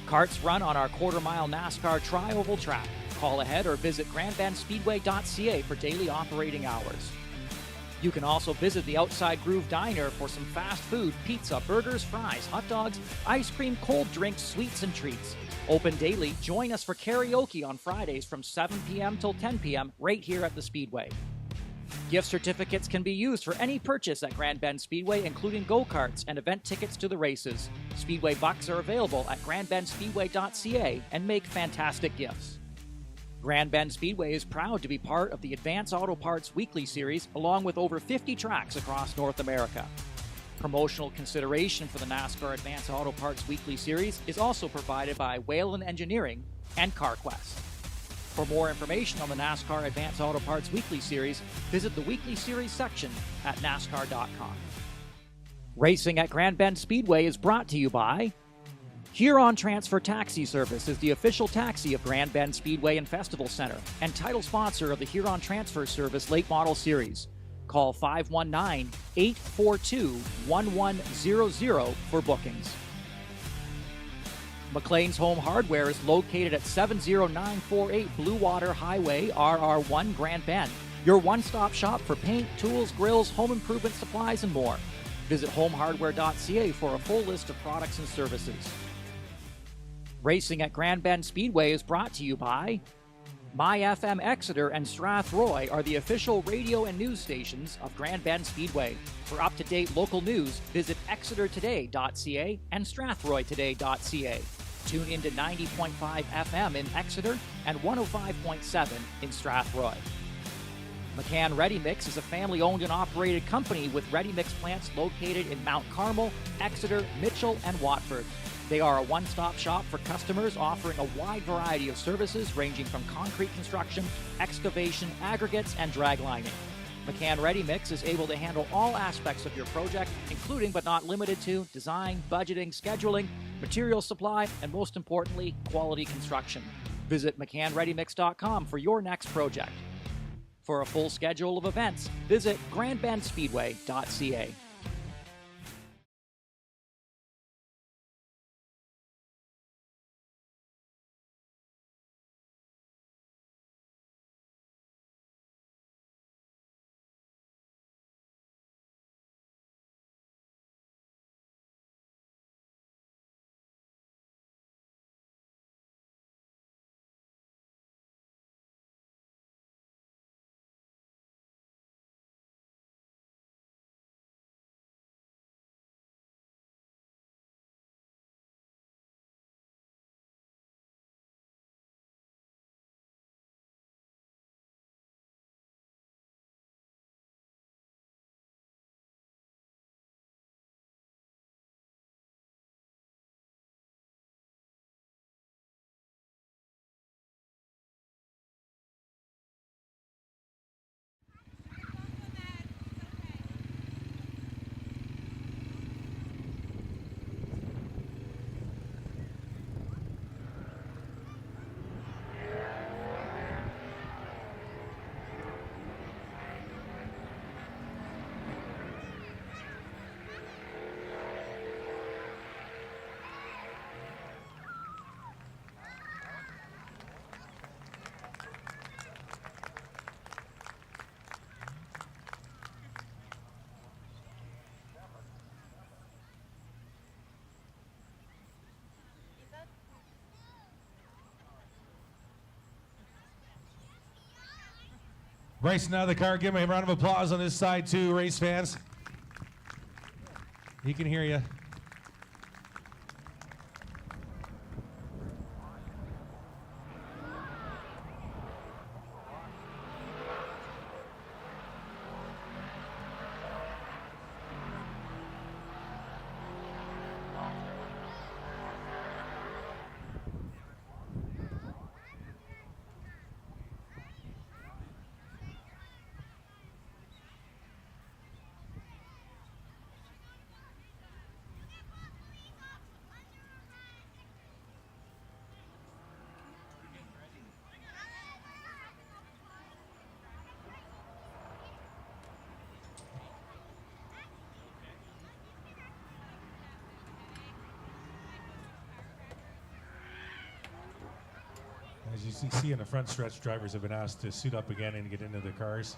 Karts run on our quarter-mile NASCAR tri-oval track. Call ahead or visit GrandBendSpeedway.ca for daily operating hours. You can also visit the Outside Groove Diner for some fast food, pizza, burgers, fries, hot dogs, ice cream, cold drinks, sweets, and treats. Open daily, join us for karaoke on Fridays from 7 p.m. till 10 p.m. right here at the Speedway. Gift certificates can be used for any purchase at Grand Bend Speedway, including go-karts and event tickets to the races. Speedway bucks are available at GrandBendSpeedway.ca and make fantastic gifts. Grand Bend Speedway is proud to be part of the Advance Auto Parts Weekly Series, along with over 50 tracks across North America. Promotional consideration for the NASCAR Advance Auto Parts Weekly Series is also provided by Whalen Engineering and CarQuest. For more information on the NASCAR Advance Auto Parts Weekly Series, visit the Weekly Series section at NASCAR.com. Racing at Grand Bend Speedway is brought to you by Huron Transfer Taxi Service is the official taxi of Grand Bend Speedway and Festival Center and title sponsor of the Huron Transfer Service Late Model Series. Call 519-842-1100 for bookings. McLean's Home Hardware is located at 70948 Blue Water Highway, RR1, Grand Bend. Your one-stop shop for paint, tools, grills, home improvement supplies, and more. Visit homehardware.ca for a full list of products and services. Racing at Grand Bend Speedway is brought to you by MyFM Exeter and Strathroy are the official radio and news stations of Grand Bend Speedway. For up-to-date local news, visit exetertoday.ca and strathroytoday.ca. Tune into 90.5 FM in Exeter and 105.7 in Strathroy. McCann Ready Mix is a family-owned and operated company with ready mix plants located in Mount Carmel, Exeter, Mitchell, and Watford. They are a one-stop shop for customers offering a wide variety of services ranging from concrete construction, excavation, aggregates, and drag lining. McCann Ready Mix is able to handle all aspects of your project, including but not limited to design, budgeting, scheduling, material supply, and most importantly, quality construction. Visit McCannReadyMix.com for your next project. For a full schedule of events, visit GrandBendSpeedway.ca. Bryson out of the car. Give him a round of applause on this side too, race fans. He can hear you. As you see in the front stretch, drivers have been asked to suit up again and get into their cars.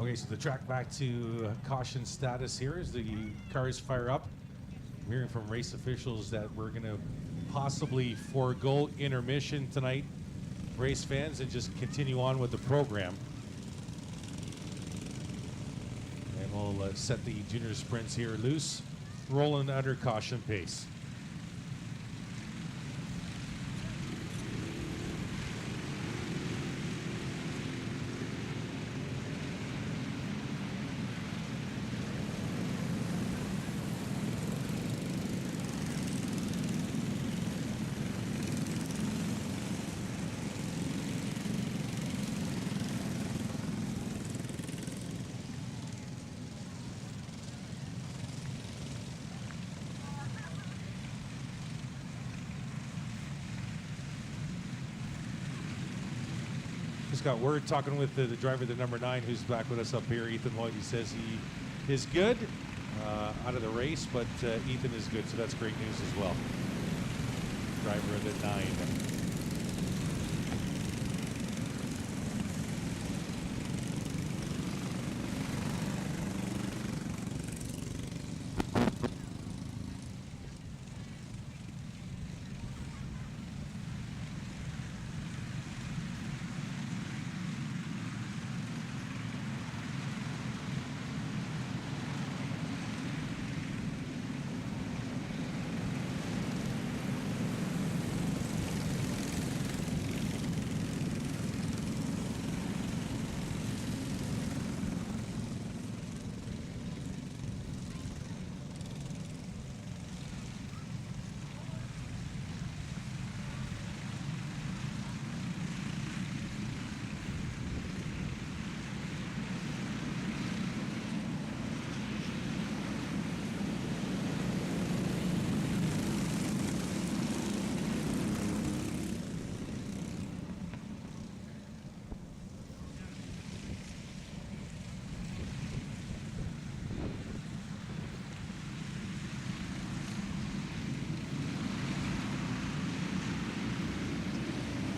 Okay, so the track back to caution status here as the cars fire up. I'm hearing from race officials that we're going to possibly forego intermission tonight, race fans, and just continue on with the program. And we'll set the junior sprints here loose, rolling under caution pace. Just got word talking with the driver, the number 9, who's back with us up here, Ethan Lloyd. He says he is good out of the race, but Ethan is good, so that's great news as well. Driver of the 9.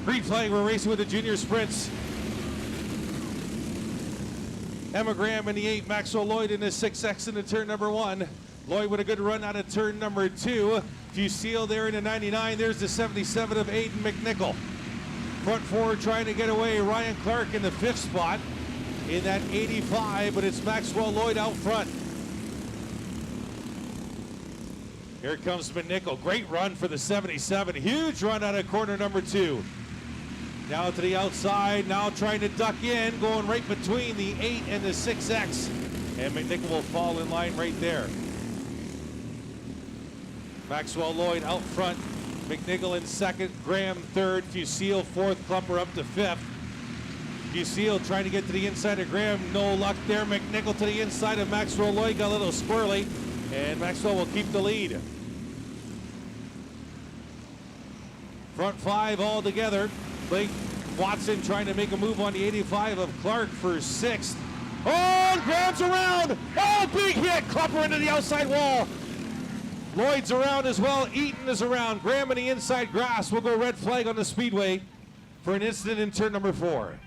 Green flag, we're racing with the junior sprints. Emma Graham in the 8, Maxwell Lloyd in the 6X into turn number 1. Lloyd with a good run out of turn number 2. Fusile there in the 99. There's the 77 of Aiden McNichol. Front 4 trying to get away. Ryan Clark in the 5th spot in that 85, but it's Maxwell Lloyd out front. Here comes McNichol. Great run for the 77. Huge run out of corner number 2. Now to the outside, now trying to duck in, going right between the 8 and the 6X. And McNichol will fall in line right there. Maxwell Lloyd out front, McNichol in 2nd, Graham 3rd, Fusile 4th, Klumper up to 5th. Fusile trying to get to the inside of Graham, no luck there. McNichol to the inside of Maxwell Lloyd, got a little squirrely, and Maxwell will keep the lead. Front 5 all together. Blake Watson trying to make a move on the 85 of Clark for 6th. Oh, Graham's around. Oh, big hit. Klumper into the outside wall. Lloyd's around as well. Eaton is around. Graham in the inside grass. We'll go red flag on the speedway for an incident in turn number 4.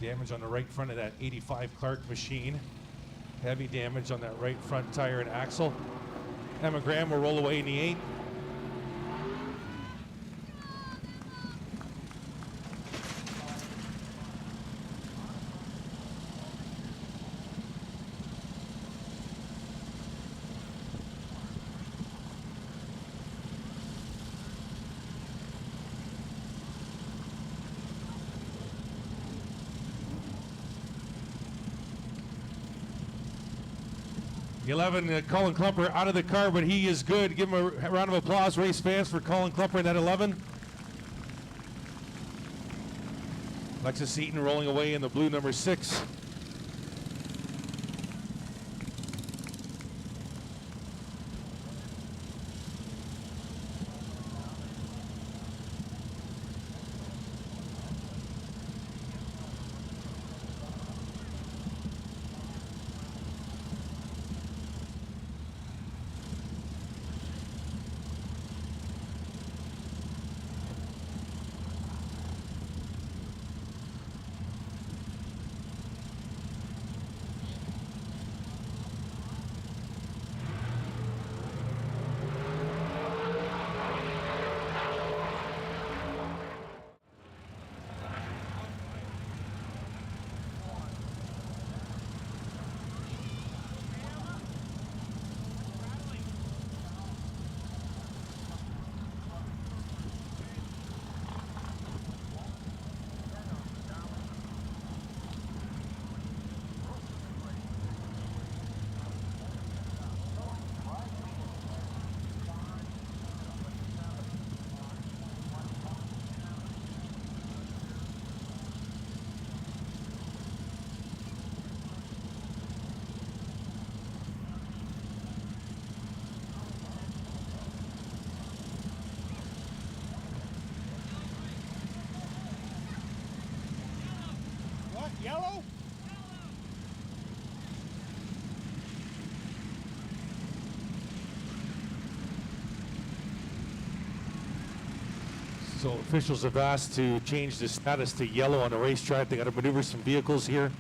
Damage on the right front of that 85 Clark machine. Heavy damage on that right front tire and axle. Emma Graham will roll away in the 8. The 11, Colin Klumper out of the car, but he is good. Give him a round of applause, race fans, for Colin Klumper in that 11. Alexis Eaton rolling away in the blue number 6. Yellow? So officials have asked to change the status to yellow on the racetrack. They got to maneuver some vehicles here.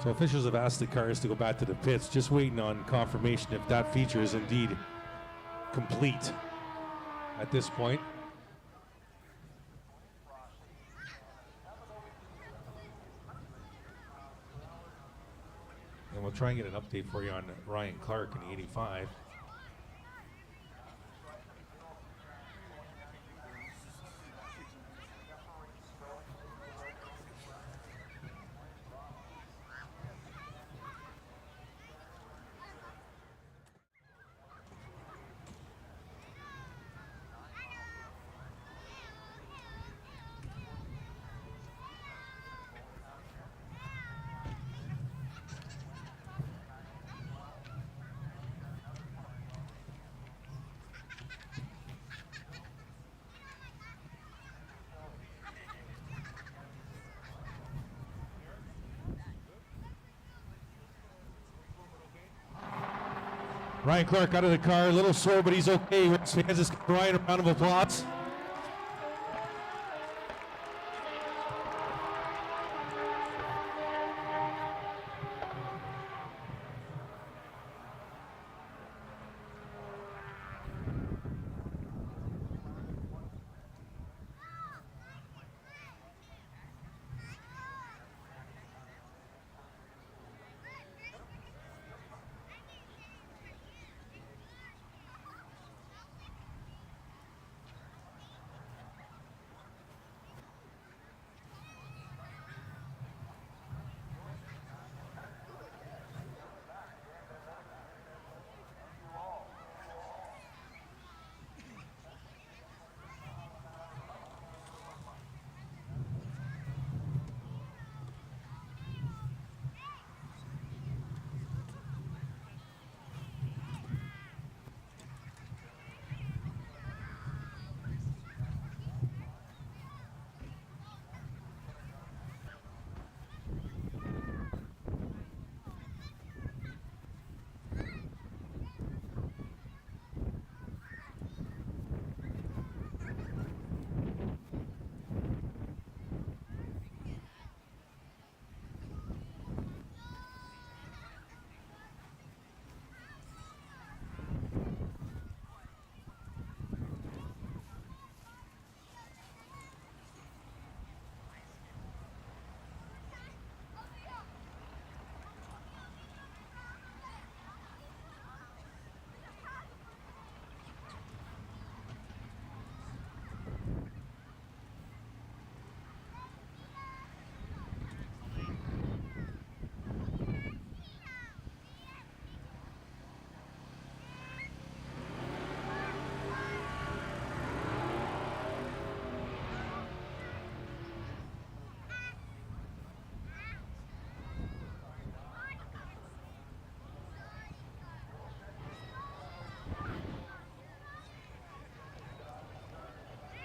So officials have asked the cars to go back to the pits, just waiting on confirmation if that feature is indeed complete at this point. And we'll try and get an update for you on Ryan Clark in the 85. Ryan Clark out of the car, a little sore, but he's okay. Fans, just give Ryan a round of applause.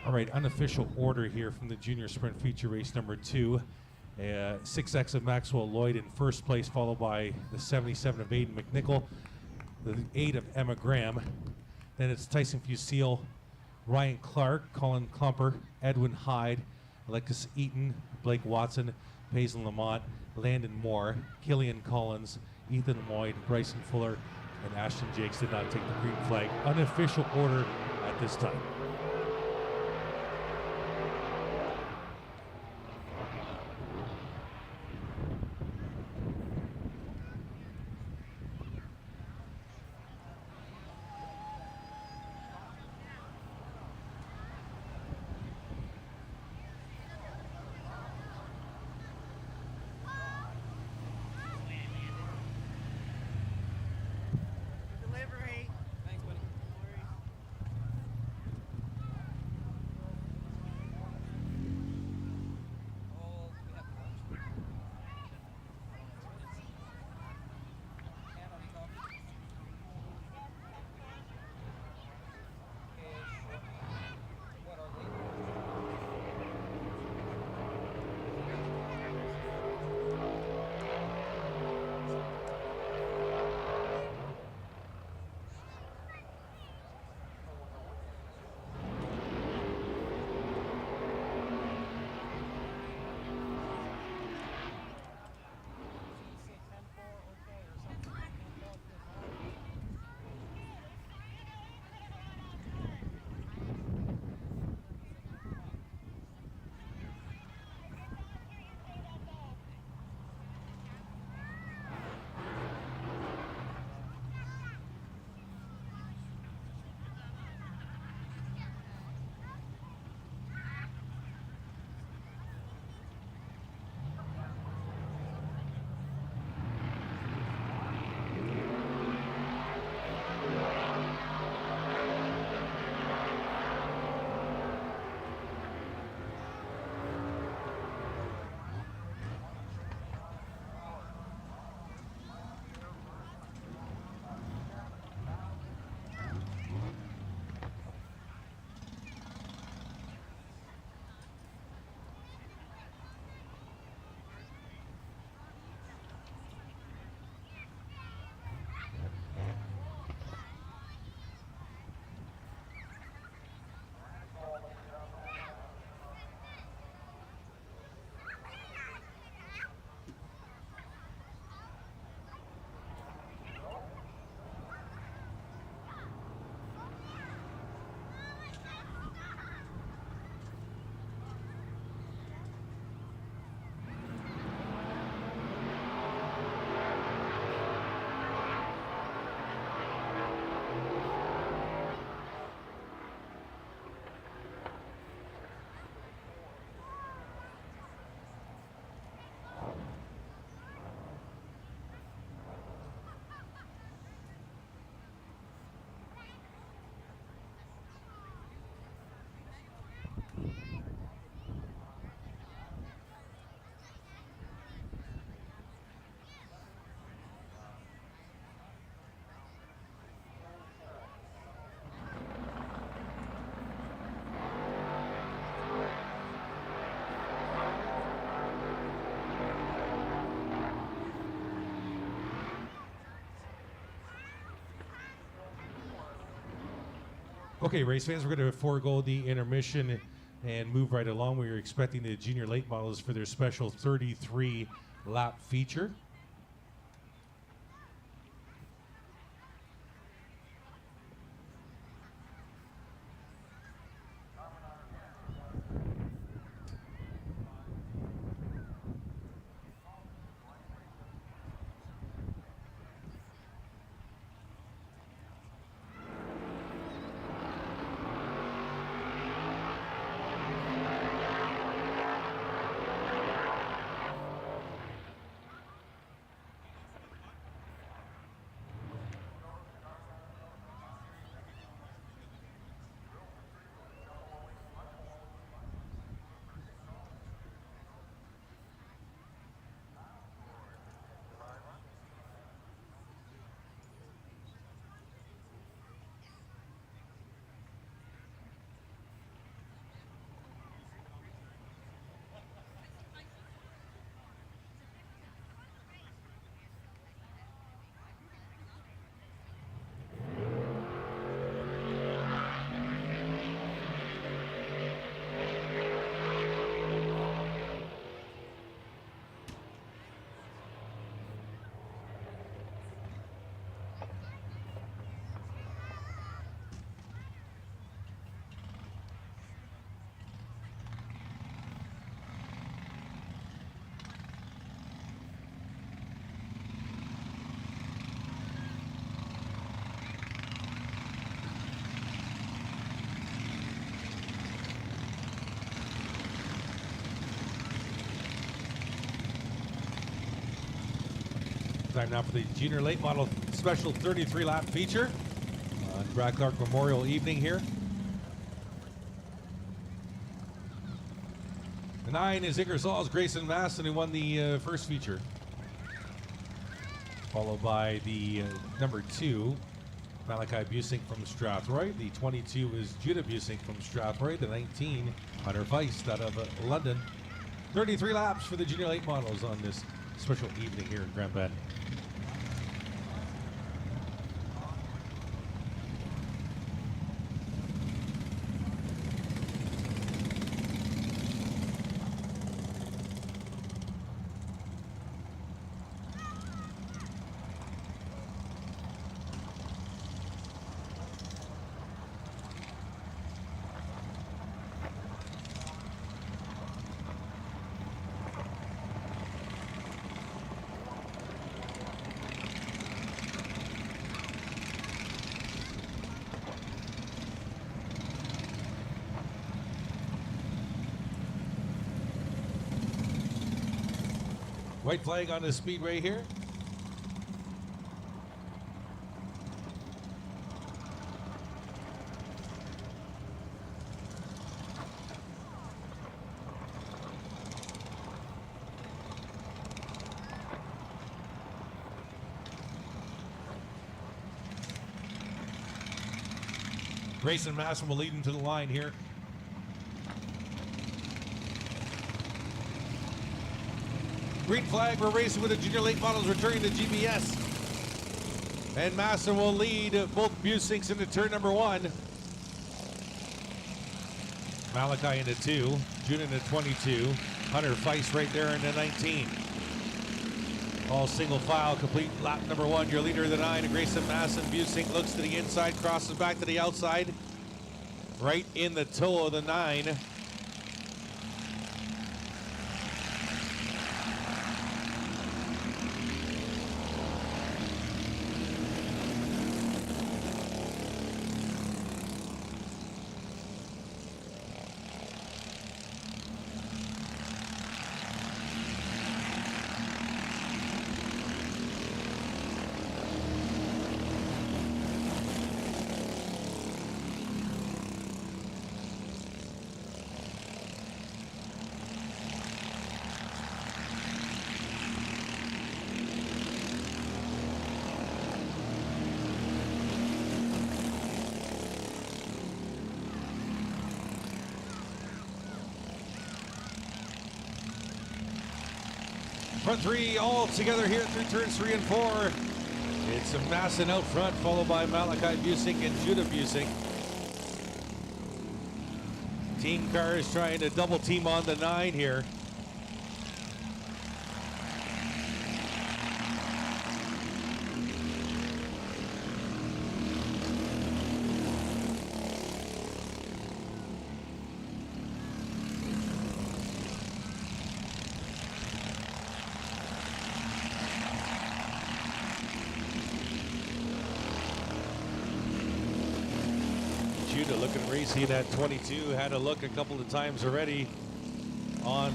All right, unofficial order here from the Junior Sprint Feature Race number 2. 6X of Maxwell Lloyd in first place, followed by the 77 of Aiden McNichol, the 8 of Emma Graham. Then it's Tyson Fusil, Ryan Clark, Colin Klumper, Edwin Hyde, Alexis Eaton, Blake Watson, Paisley Lamont, Landon Moore, Killian Collins, Ethan Lloyd, Bryson Fuller, and Ashton Jakes did not take the green flag. Unofficial order at this time. Okay, race fans, we're going to forego the intermission and move right along. We were expecting the junior late models for their special 33 lap feature. Time now for the junior late model special 33 lap feature on Brad Clark Memorial evening here. The 9 is Ingersoll's Grayson Masson, who won the first feature. Followed by the number 2, Malachi Busink from Strathroy. The 22 is Judah Busink from Strathroy. The 19, Hunter Feist out of London. 33 laps for the junior late models on this special evening here in Grand Bend. White flag on the speedway here. Grayson Masson will lead him to the line here. Green flag, we're racing with the junior late models returning to GBS. And Masson will lead both Businks into turn number 1. Malachi into 2, June into 22, Hunter Feist right there into 19. All single file, complete lap number 1. Your leader of the 9, Grayson Masson. Busink looks to the inside, crosses back to the outside. Right in the toe of the 9. Front 3 all together here through turns 3 and 4. It's a Masson out front, followed by Malachi Busink and Judah Busink. Team cars trying to double team on the 9 here. Judah looking racy in that 22. Had a look a couple of times already on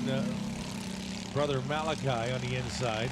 brother Malachi on the inside.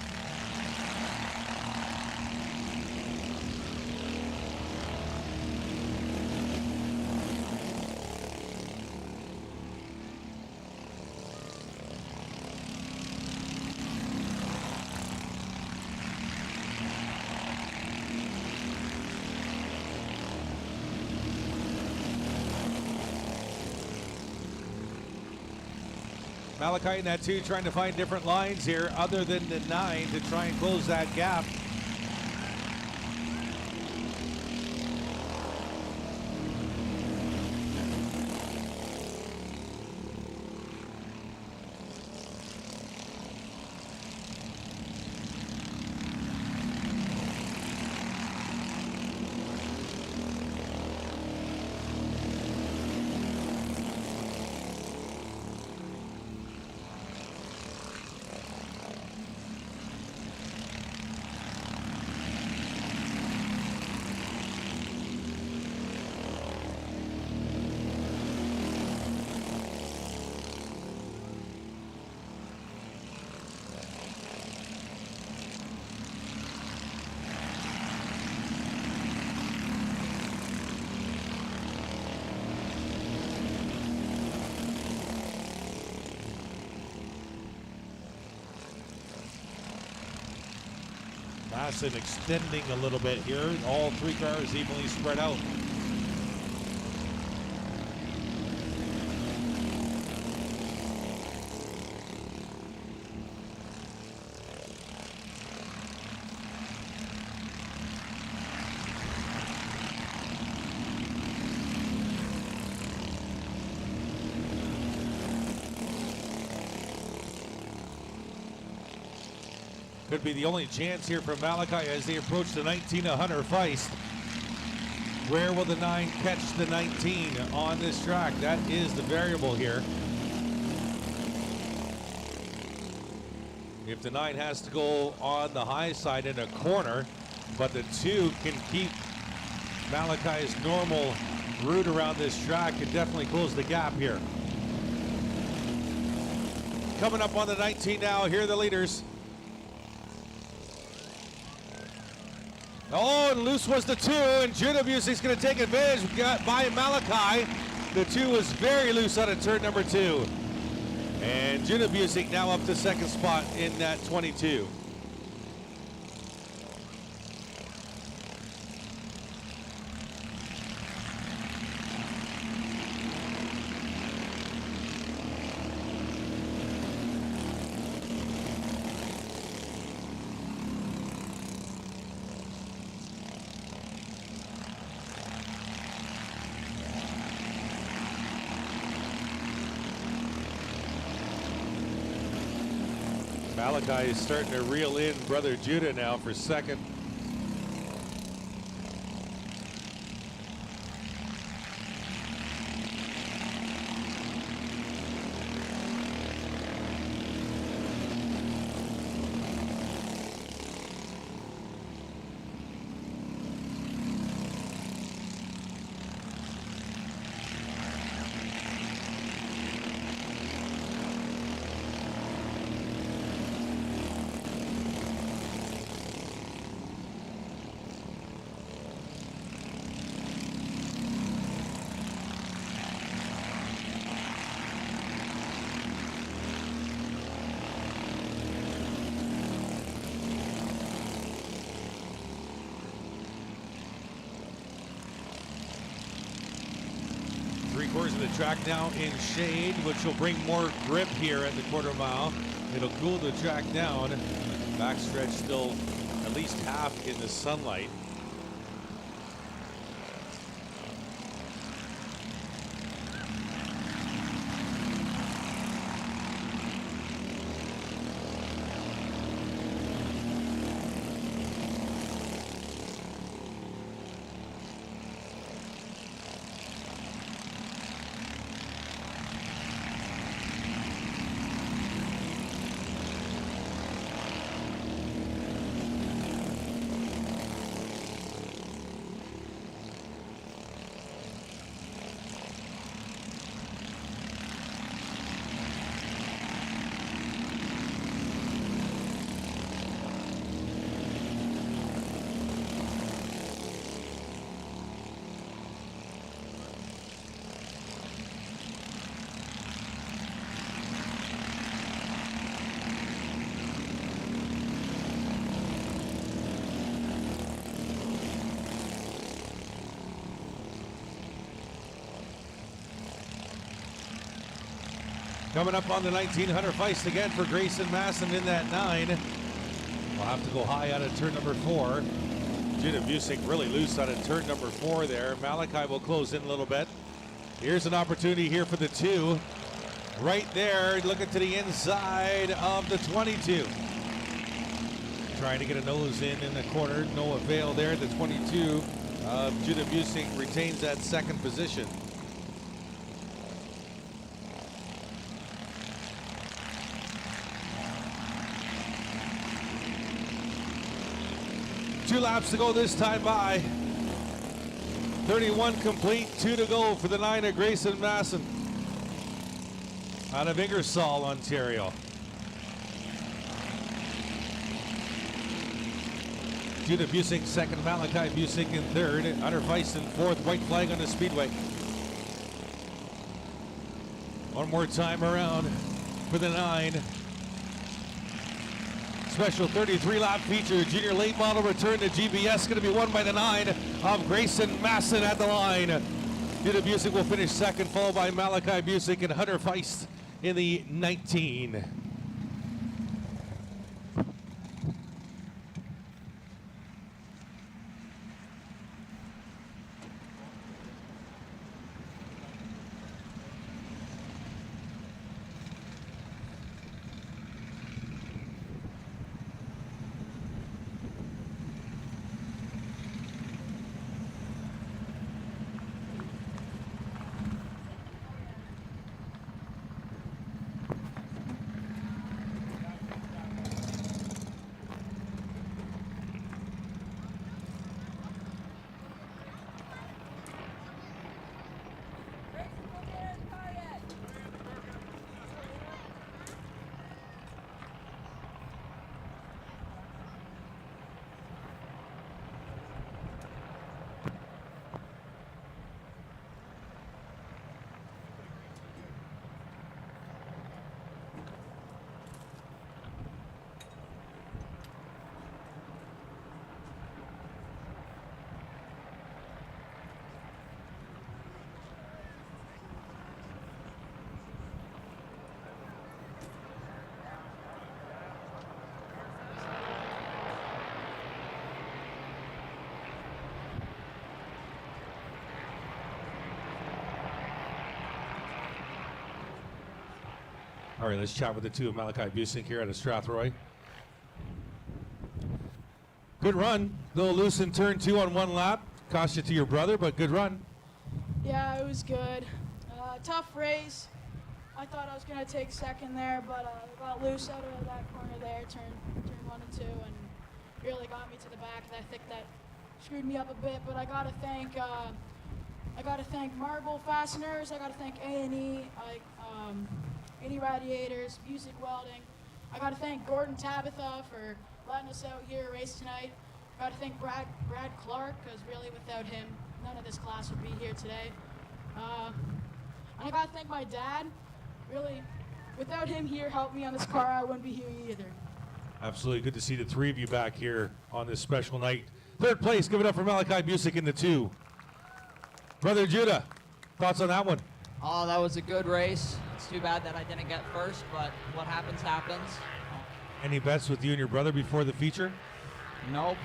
Malachi in that 2 trying to find different lines here other than the 9 to try and close that gap. Lassen extending a little bit here. All 3 cars evenly spread out. Could be the only chance here for Malachi as they approach the 19 Hunter Feist. Where will the 9 catch the 19 on this track? That is the variable here. If the 9 has to go on the high side in a corner, but the 2 can keep Malachi's normal route around this track and definitely close the gap here. Coming up on the 19 now, here are the leaders. Oh, and loose was the 2, and Judah Busey's going to take advantage by Malachi. The 2 was very loose out of turn number 2. And Judah Busey now up to 2nd spot in that 22. Malachi is starting to reel in brother Judah now for 2nd. Three-quarters of the track now in shade, which will bring more grip here at the quarter mile. It'll cool the track down. Backstretch still at least half in the sunlight. Coming up on the 1900 feist again for Grayson Masson in that 9. We'll have to go high out of turn number 4. Judah Busick really loose out of turn number 4 there. Malachi will close in a little bit. Here's an opportunity here for the 2. Right there, looking to the inside of the 22. Trying to get a nose in the corner. No avail there. The 22 of Judah Busick retains that second position. Two laps to go this time by. 31 complete, 2 to go for the 9 of Grayson Masson out of Ingersoll, Ontario. Judah Busick second, Malachi Busick in third, Hunter Feist in fourth, white flag on the speedway. One more time around for the 9. Special 33-lap feature, junior late model return to GBS, going to be won by the 9 of Grayson Masson at the line. Judah Busick will finish second, followed by Malachi Busick and Hunter Feist in the 19. All right, let's chat with the 2 of Malachi Busick here out of Strathroy. Good run. A little loose in turn 2 on 1 lap. Cost you to your brother, but good run. Yeah, it was good. Tough race. I thought I was going to take second there, but I got loose out of that corner there, turn 1 and 2, and really got me to the back. And I think that screwed me up a bit, but I got to thank Marble Fasteners. I got to thank A&E. A&E Radiators, Busick Welding. I got to thank Gordon Tabitha for letting us out here race tonight. I got to thank Brad Clark, because really without him, none of this class would be here today. And I got to thank my dad. Really, without him here helping me on this car, I wouldn't be here either. Absolutely good to see the 3 of you back here on this special night. Third place, give it up for Malachi Busick in the 2. Brother Judah, thoughts on that one? Oh, that was a good race. It's too bad that I didn't get first, but what happens, happens. Any bets with you and your brother before the feature? Nope.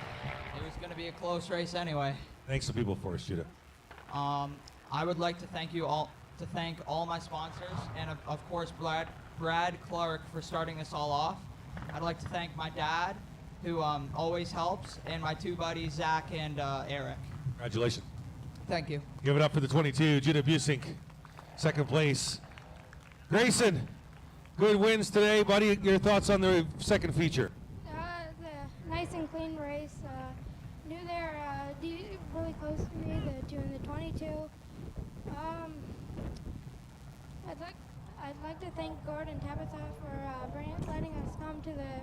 It was going to be a close race anyway. Thanks to People Force, Judah. I would like to thank all my sponsors, and of course Brad Clark for starting us all off. I'd like to thank my dad, who always helps, and my 2 buddies, Zach and Eric. Congratulations. Thank you. Give it up for the 22, Judah Busick, second place. Grayson, good wins today, buddy. Your thoughts on the second feature? The nice and clean race. Knew they're really close to me, the 2 and the 22. I'd like to thank Gordon Tabitha for letting us come to the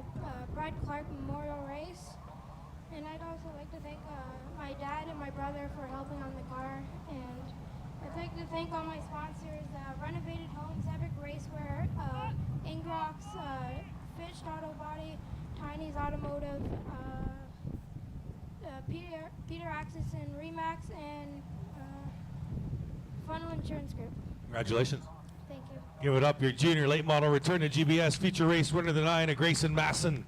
Brad Clark Memorial Race. And I'd also like to thank my dad and my brother for helping on the car. And I'd like to thank all my sponsors, Renovated Homes, Epic Racewear, Ingrox, Fished Auto Body, Tiny's Automotive, Peter Axis and Remax, and Funnel Insurance Group. Congratulations. Thank you. Give it up, your junior late model return to GBS feature race winner of the 9, a Grayson Masson.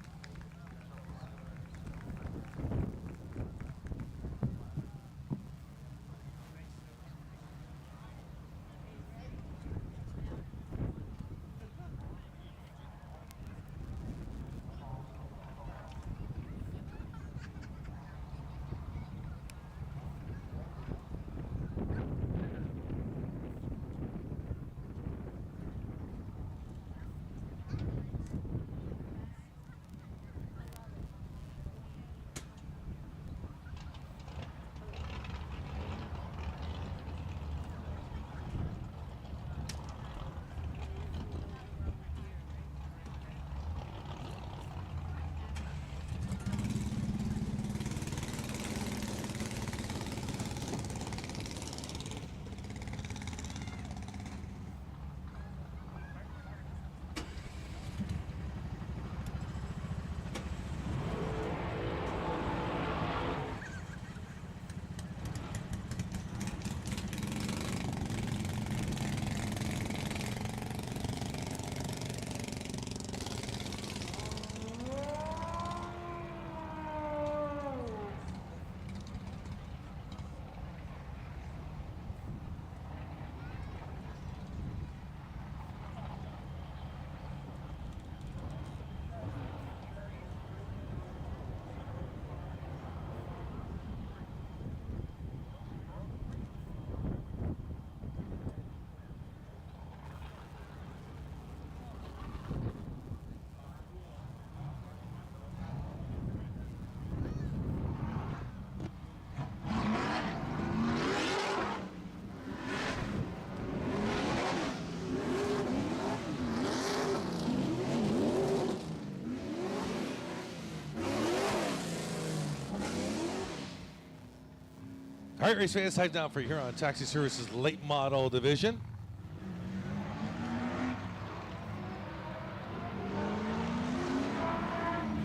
All right, race fans, time now for Huron Taxi Services late model division.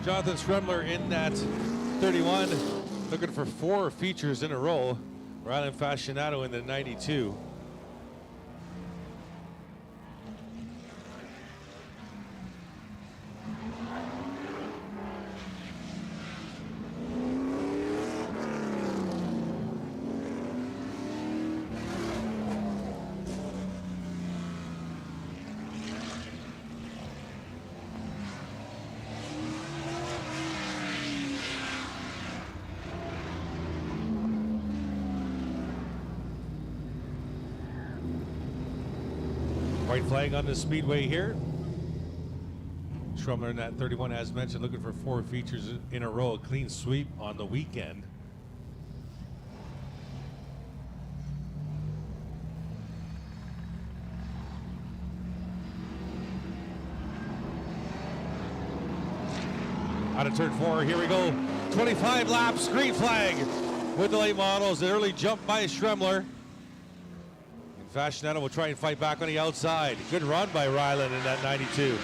Jonathan Schremler in that 31, looking for 4 features in a row. Rylan Fascinato in the 92. White flag on the speedway here. Schrumler in that 31, as mentioned, looking for 4 features in a row, a clean sweep on the weekend. Out of turn 4, here we go. 25 laps, green flag with the late models. An early jump by Schremler. Fascinato will try and fight back on the outside. Good run by Rylan in that 92.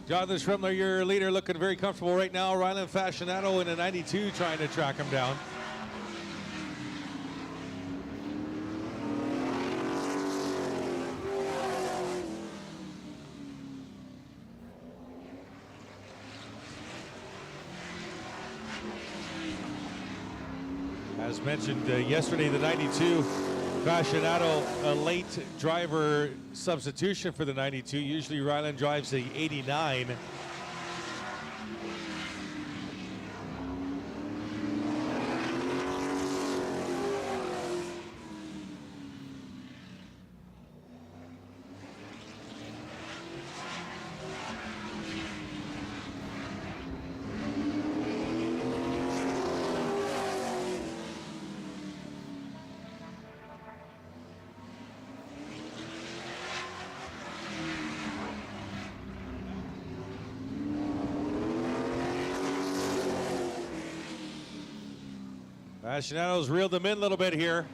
Jonathan Schremler, your leader, looking very comfortable right now. Rylan Fascinato in a 92 trying to track him down. As mentioned yesterday, the 92 Fascinato, a late driver substitution for the 92. Usually Ryland drives the 89. Fascinato's reeled them in a little bit here.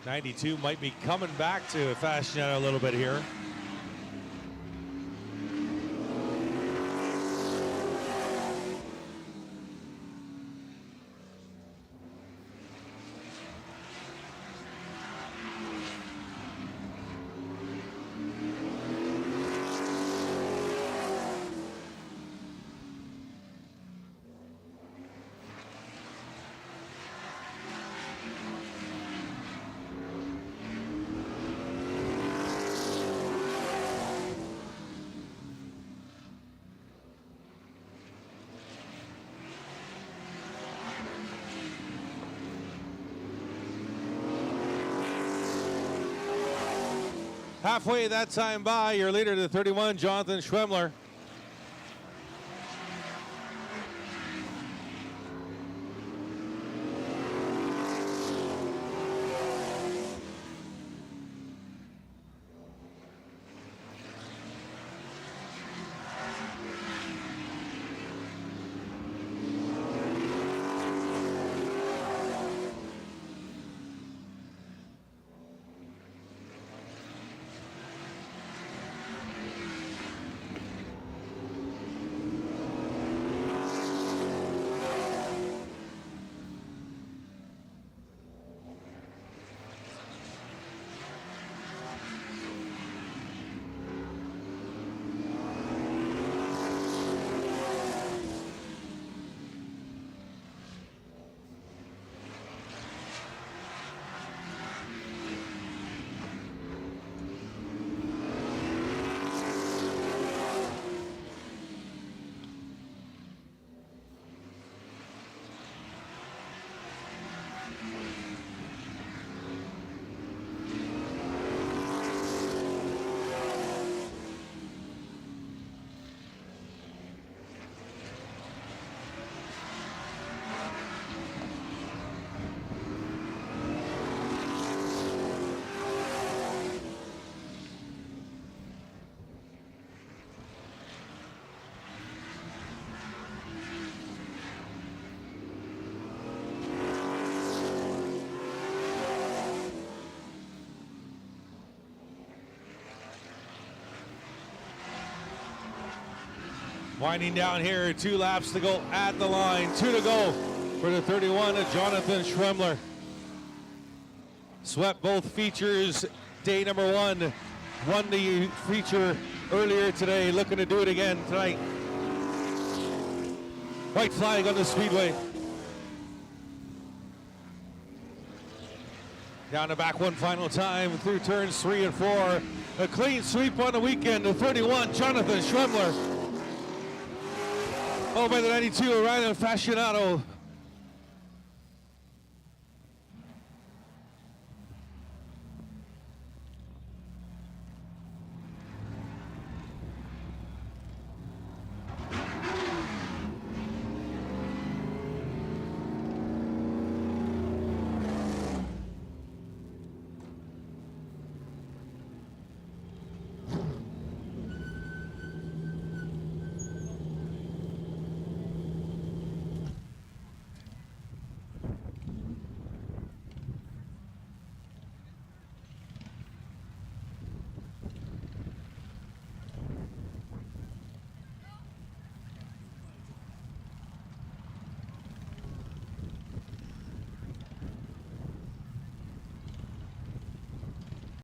'92 might be coming back to Fascinato a little bit here. Halfway that time by, your leader to 31, Jonathan Schwemmler. Winding down here, 2 laps to go at the line. 2 to go for the 31 of Jonathan Schwemmler. Swept both features day number 1. Won the feature earlier today. Looking to do it again tonight. White flag on the speedway. Down the back one final time through turns 3 and 4. A clean sweep on the weekend. The 31, Jonathan Schwemmler. Oh, by the 92, Ryland Fascinato.